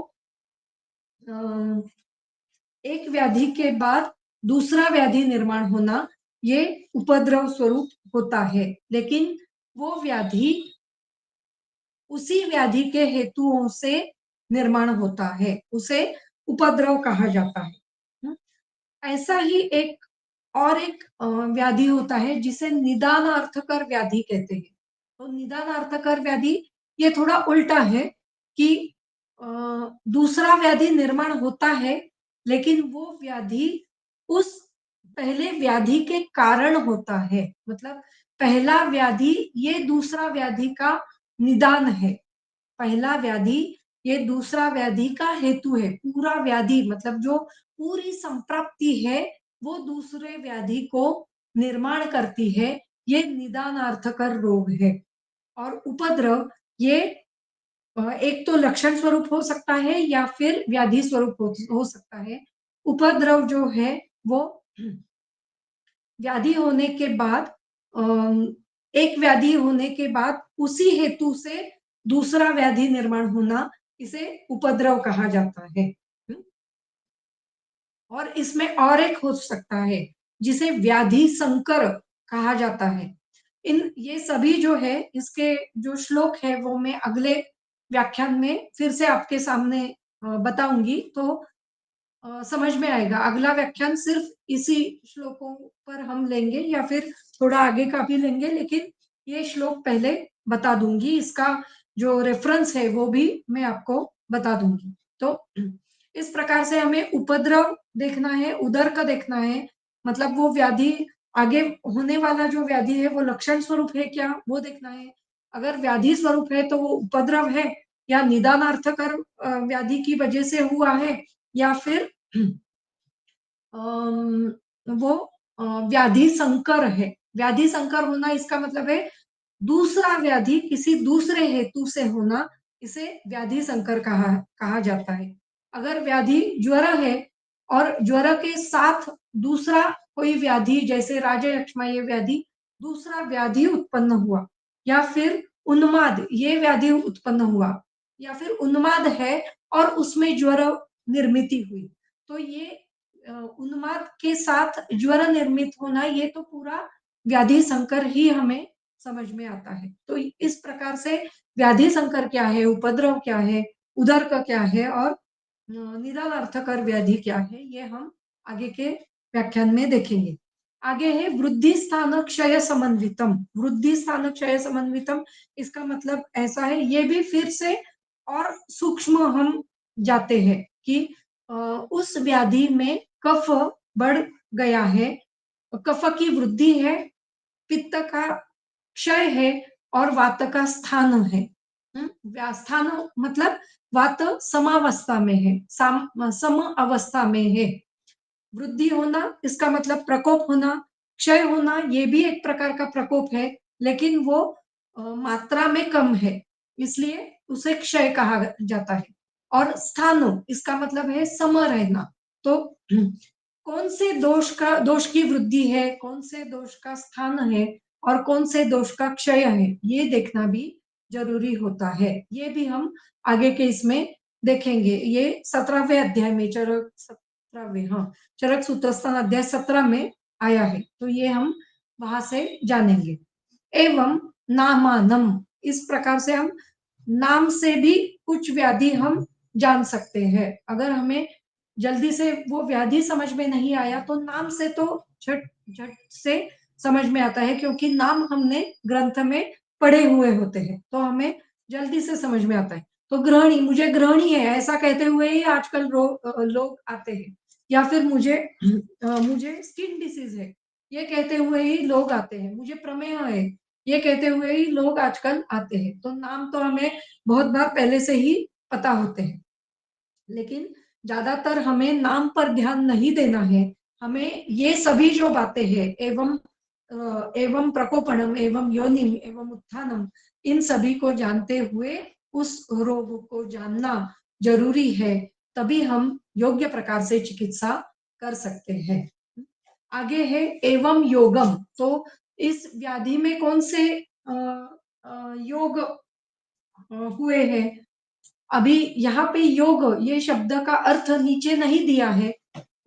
एक व्याधि के बाद दूसरा व्याधि निर्माण होना, ये उपद्रव स्वरूप होता है। लेकिन वो व्याधि उसी व्याधि के हेतुओं से निर्माण होता है, उसे उपद्रव कहा जाता है। ऐसा ही एक व्याधि होता है जिसे निदानार्थकर व्याधि कहते हैं। तो निदानार्थकर व्याधि ये थोड़ा उल्टा है कि दूसरा व्याधि निर्माण होता है लेकिन वो व्याधि उस पहले व्याधि के कारण होता है। मतलब पहला व्याधि ये दूसरा व्याधि का निदान है। पहला व्याधि ये दूसरा व्याधि का हेतु है। पूरा व्याधि मतलब जो पूरी संप्राप्ति है वो दूसरे व्याधि को निर्माण करती है। ये निदानार्थकर रोग है। और उपद्रव ये एक तो लक्षण स्वरूप हो सकता है या फिर व्याधि स्वरूप हो सकता है। उपद्रव जो है वो व्याधि होने के बाद एक व्याधि होने के बाद उसी हेतु से दूसरा व्याधि निर्माण होना, इसे उपद्रव कहा जाता है। और इसमें और एक हो सकता है जिसे व्याधि संकर कहा जाता है। इन ये सभी जो है इसके जो श्लोक है वो मैं अगले व्याख्यान में फिर से आपके सामने बताऊंगी, तो समझ में आएगा। अगला व्याख्यान सिर्फ इसी श्लोकों पर हम लेंगे या फिर थोड़ा आगे का भी लेंगे, लेकिन ये श्लोक पहले बता दूंगी। इसका जो रेफरेंस है वो भी मैं आपको बता दूंगी। तो इस प्रकार से हमें उपद्रव देखना है, उदर का देखना है, मतलब वो व्याधि आगे होने वाला जो व्याधि है वो लक्षण स्वरूप है क्या वो देखना है। अगर व्याधि स्वरूप है तो वो उपद्रव है या निदानार्थकर व्याधि की वजह से हुआ है, या फिर वो व्याधि संकर है। व्याधि संकर होना इसका मतलब है दूसरा व्याधि किसी दूसरे हेतु से होना, इसे व्याधि संकर कहा जाता है। अगर व्याधि ज्वर है और ज्वर के साथ दूसरा कोई व्याधि जैसे राजयक्ष्माय्य व्याधि, दूसरा व्याधि उत्पन्न हुआ या फिर उन्माद ये व्याधि उत्पन्न हुआ या फिर उन्माद है और उसमें ज्वर निर्मिति हुई, तो ये उन्माद के साथ ज्वर निर्मित होना ये तो पूरा व्याधि संकर ही हमें समझ में आता है। तो इस प्रकार से व्याधि संकर क्या है, उपद्रव क्या है, उदर क्या है और निदान अर्थकर व्याधि क्या है, ये हम आगे के व्याख्यान में देखेंगे। आगे है वृद्धि स्थान क्षय समन्वितम। वृद्धि स्थान क्षय समन्वितम इसका मतलब ऐसा है, ये भी फिर से और सूक्ष्म हम जाते हैं कि उस व्याधि में कफ बढ़ गया है, कफ की वृद्धि है, पित्त का क्षय है और वात का स्थान है। स्थान मतलब वात समावस्था में है, सम अवस्था में है। वृद्धि होना इसका मतलब प्रकोप होना, क्षय होना ये भी एक प्रकार का प्रकोप है, लेकिन वो मात्रा में कम है, इसलिए उसे क्षय कहा जाता है। और स्थान इसका मतलब है सम रहना। तो कौन से दोष की वृद्धि है, कौन से दोष का स्थान है और कौन से दोष का क्षय है, ये देखना भी जरूरी होता है। ये भी हम आगे के इसमें देखेंगे। ये 17वें अध्याय में चरक 17वें, हाँ, चरक सूत्रस्थान अध्याय 17 में आया है, तो ये हम वहां से जानेंगे। एवं नामानम, इस प्रकार से हम नाम से भी कुछ व्याधि हम जान सकते हैं। अगर हमें जल्दी से वो व्याधि समझ में नहीं आया तो नाम से तो झट झट से समझ में आता है, क्योंकि नाम हमने ग्रंथ में पढ़े हुए होते हैं, तो हमें जल्दी से समझ में आता है। तो ग्रहणी, मुझे ग्रहणी है ऐसा कहते हुए ही आजकल लोग आते हैं, या फिर मुझे स्किन डिसीज है ये कहते हुए ही लोग आते हैं, मुझे प्रमेह है ये कहते हुए ही लोग आजकल आते हैं। तो नाम तो हमें बहुत बार पहले से ही पता होते हैं, लेकिन ज्यादातर हमें नाम पर ध्यान नहीं देना है। हमें ये सभी जो बातें हैं, एवं प्रकोपणम एवं योनिम एवं उत्थानम, इन सभी को जानते हुए उस रोग को जानना जरूरी है, तभी हम योग्य प्रकार से चिकित्सा कर सकते हैं। आगे है एवं योगम। तो इस व्याधि में कौन से योग हुए हैं। अभी यहाँ पे योग ये शब्द का अर्थ नीचे नहीं दिया है,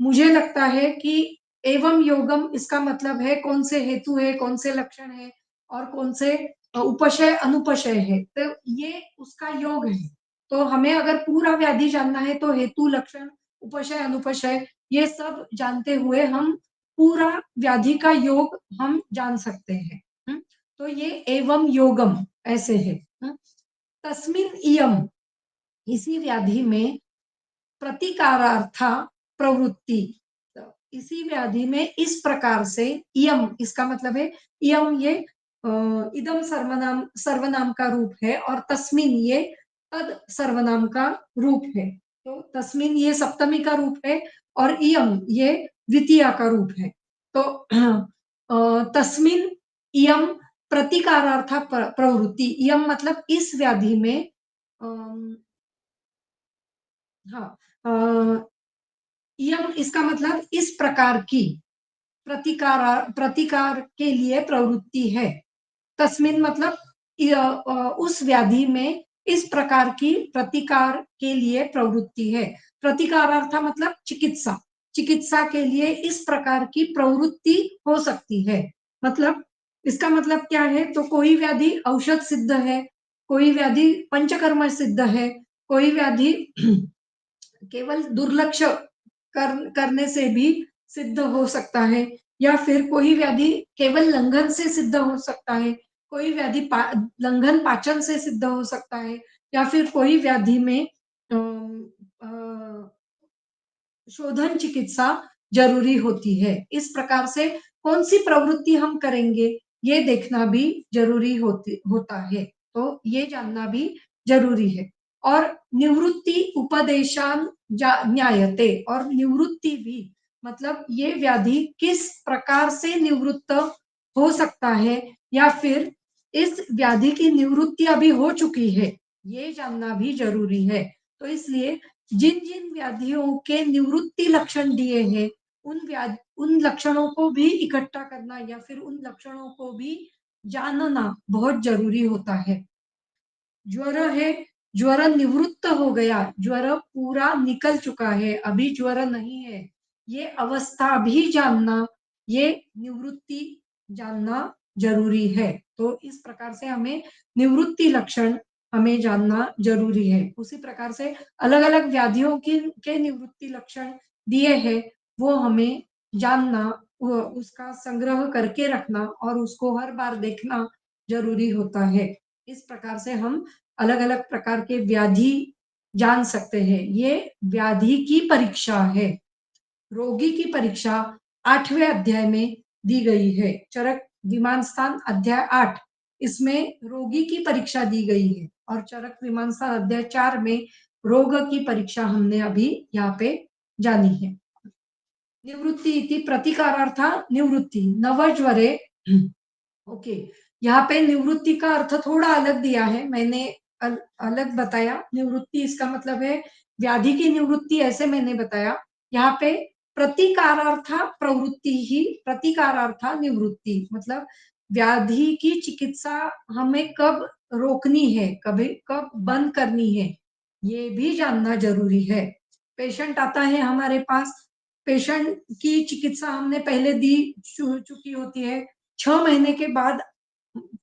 मुझे लगता है कि एवं योगम इसका मतलब है कौन से हेतु है, कौन से लक्षण है और कौन से उपशय अनुपशय है, तो ये उसका योग है। तो हमें अगर पूरा व्याधि जानना है तो हेतु, लक्षण, उपशय, अनुपशय ये सब जानते हुए हम पूरा व्याधि का योग हम जान सकते हैं। तो ये एवं योगम ऐसे है। तस्मिन इयम, इसी व्याधि में प्रतिकारार्था प्रवृत्ति, तो इसी व्याधि में इस प्रकार से इयम इसका मतलब है, इयम ये इदम सर्वनाम का रूप है और तस्मिन ये तद सर्वनाम का रूप है। तो तस्मिन ये सप्तमी का रूप है और इयम ये द्वितीया का रूप है। तो तस्मिन इयम प्रतिकारार्था प्रवृत्ति, इयम मतलब इस व्याधि में हाँ, यम इसका मतलब इस प्रकार की, प्रतिकार के लिए प्रवृत्ति है। तस्मिन मतलब उस व्याधि में इस प्रकार की प्रतिकार के लिए प्रवृत्ति है। प्रतिकारार्थ मतलब चिकित्सा, चिकित्सा के लिए इस प्रकार की प्रवृत्ति हो सकती है। मतलब इसका मतलब क्या है, तो कोई व्याधि औषध सिद्ध है, कोई व्याधि पंचकर्म सिद्ध है, कोई व्याधि केवल दुर्लक्ष्य करने से भी सिद्ध हो सकता है, या फिर कोई व्याधि केवल लंघन से सिद्ध हो सकता है, कोई व्याधि लंघन पाचन से सिद्ध हो सकता है, या फिर कोई व्याधि में शोधन चिकित्सा जरूरी होती है। इस प्रकार से कौन सी प्रवृत्ति हम करेंगे ये देखना भी जरूरी होता है, तो ये जानना भी जरूरी है। और निवृत्ति उपदेशान न्यायते, और निवृत्ति भी मतलब ये व्याधि किस प्रकार से निवृत्त हो सकता है, या फिर इस व्याधि की निवृत्ति अभी हो चुकी है ये जानना भी जरूरी है। तो इसलिए जिन-जिन व्याधियों के निवृत्ति लक्षण दिए हैं, उन लक्षणों को भी इकट्ठा करना या फिर उन लक्षणों को भी जानना बहुत जरूरी होता है। ज्वर है, ज्वर निवृत्त हो गया, ज्वर पूरा निकल चुका है, अभी ज्वर नहीं है। ये अवस्था भी जानना, ये निवृत्ति जानना जरूरी है। तो इस प्रकार से हमें निवृत्ति लक्षण हमें जानना जरूरी है। उसी प्रकार से अलग-अलग व्याधियों के निवृत्ति लक्षण दिए हैं, वो हमें जानना, उसका संग्रह करके रखना और उसको हर बार देखना जरूरी होता है। इस प्रकार से हम अलग-अलग प्रकार के व्याधि जान सकते हैं। ये व्याधि की परीक्षा है। रोगी की परीक्षा 8वें अध्याय में दी गई है। चरक विमान स्थान अध्याय 8, इसमें रोगी की परीक्षा दी गई है और चरक विमान स्थान अध्याय 4 में रोग की परीक्षा हमने अभी यहाँ पे जानी है। निवृत्ति इति प्रतिकारार्थ निवृत्ति नवज्वरे। ओके, यहाँ पे निवृत्ति का अर्थ थोड़ा अलग दिया है, मैंने अलग बताया। निवृत्ति इसका मतलब है व्याधि की निवृत्ति, ऐसे मैंने बताया। यहाँ पे प्रतिकारार्थ प्रवृत्ति ही प्रतिकारार्थ निवृत्ति, मतलब व्याधि की चिकित्सा हमें कब रोकनी है, कभी कब बंद करनी है, ये भी जानना जरूरी है। पेशेंट आता है हमारे पास, पेशेंट की चिकित्सा हमने पहले दी चुकी होती है, 6 महीने के बाद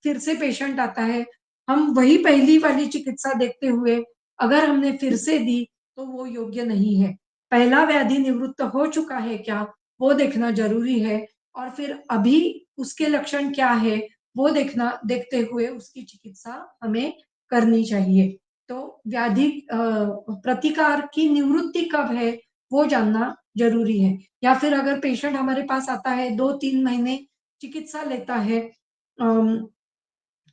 फिर से पेशेंट आता है, हम वही पहली वाली चिकित्सा देखते हुए अगर हमने फिर से दी तो वो योग्य नहीं है। पहला व्याधि निवृत्त हो चुका है क्या, वो देखना जरूरी है और फिर अभी उसके लक्षण क्या है वो देखते हुए उसकी चिकित्सा हमें करनी चाहिए। तो व्याधि प्रतिकार की निवृत्ति कब है वो जानना जरूरी है। या फिर अगर पेशेंट हमारे पास आता है 2-3 महीने चिकित्सा लेता है,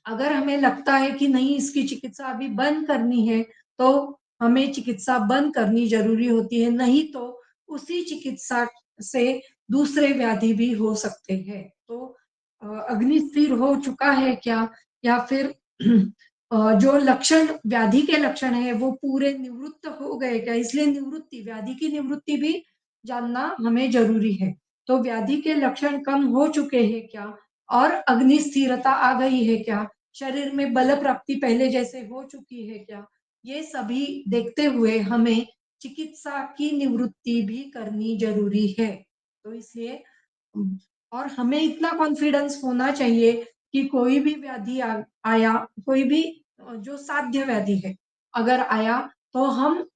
अगर हमें लगता है कि नहीं इसकी चिकित्सा अभी बंद करनी है, तो हमें चिकित्सा बंद करनी जरूरी होती है, नहीं तो उसी चिकित्सा से दूसरे व्याधि भी हो सकते हैं। तो अग्नि स्थिर हो चुका है क्या, या फिर जो लक्षण व्याधि के लक्षण है वो पूरे निवृत्त हो गए क्या, इसलिए निवृत्ति व्याधि की निवृत्ति भी जानना हमें जरूरी है। तो व्याधि के लक्षण कम हो चुके हैं क्या और अग्नि स्थिरता आ गई है क्या, शरीर में बल प्राप्ति पहले जैसे हो चुकी है क्या, ये सभी देखते हुए हमें चिकित्सा की निवृत्ति भी करनी जरूरी है। तो इसलिए और हमें इतना कॉन्फिडेंस होना चाहिए कि कोई भी व्याधि आया, कोई भी जो साध्य व्याधि है अगर आया, तो हम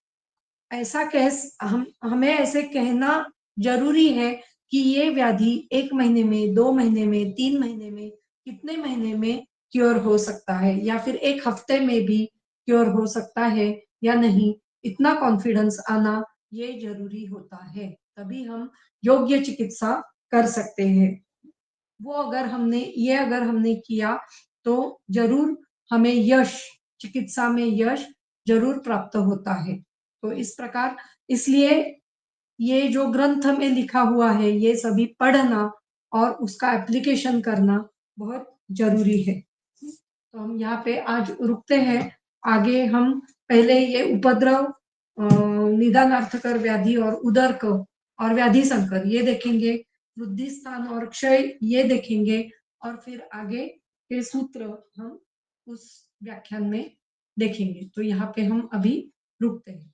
ऐसा कह हम हमें ऐसे कहना जरूरी है कि ये व्याधि 1 महीने में, 2 महीने में, 3 महीने में, कितने महीने में क्योर हो सकता है या फिर 1 हफ्ते में भी क्योर हो सकता है या नहीं, इतना कॉन्फिडेंस आना ये जरूरी होता है, तभी हम योग्य चिकित्सा कर सकते हैं। वो अगर हमने किया तो जरूर हमें यश, चिकित्सा में यश जरूर प्राप्त होता है। तो इस प्रकार, इसलिए ये जो ग्रंथ में लिखा हुआ है ये सभी पढ़ना और उसका एप्लीकेशन करना बहुत जरूरी है। तो हम यहाँ पे आज रुकते हैं। आगे हम पहले ये उपद्रव, निदानार्थकर व्याधि और उदर को और व्याधि संकर ये देखेंगे, वृद्धि स्थान और क्षय ये देखेंगे और फिर आगे के सूत्र हम उस व्याख्यान में देखेंगे। तो यहाँ पे हम अभी रुकते हैं।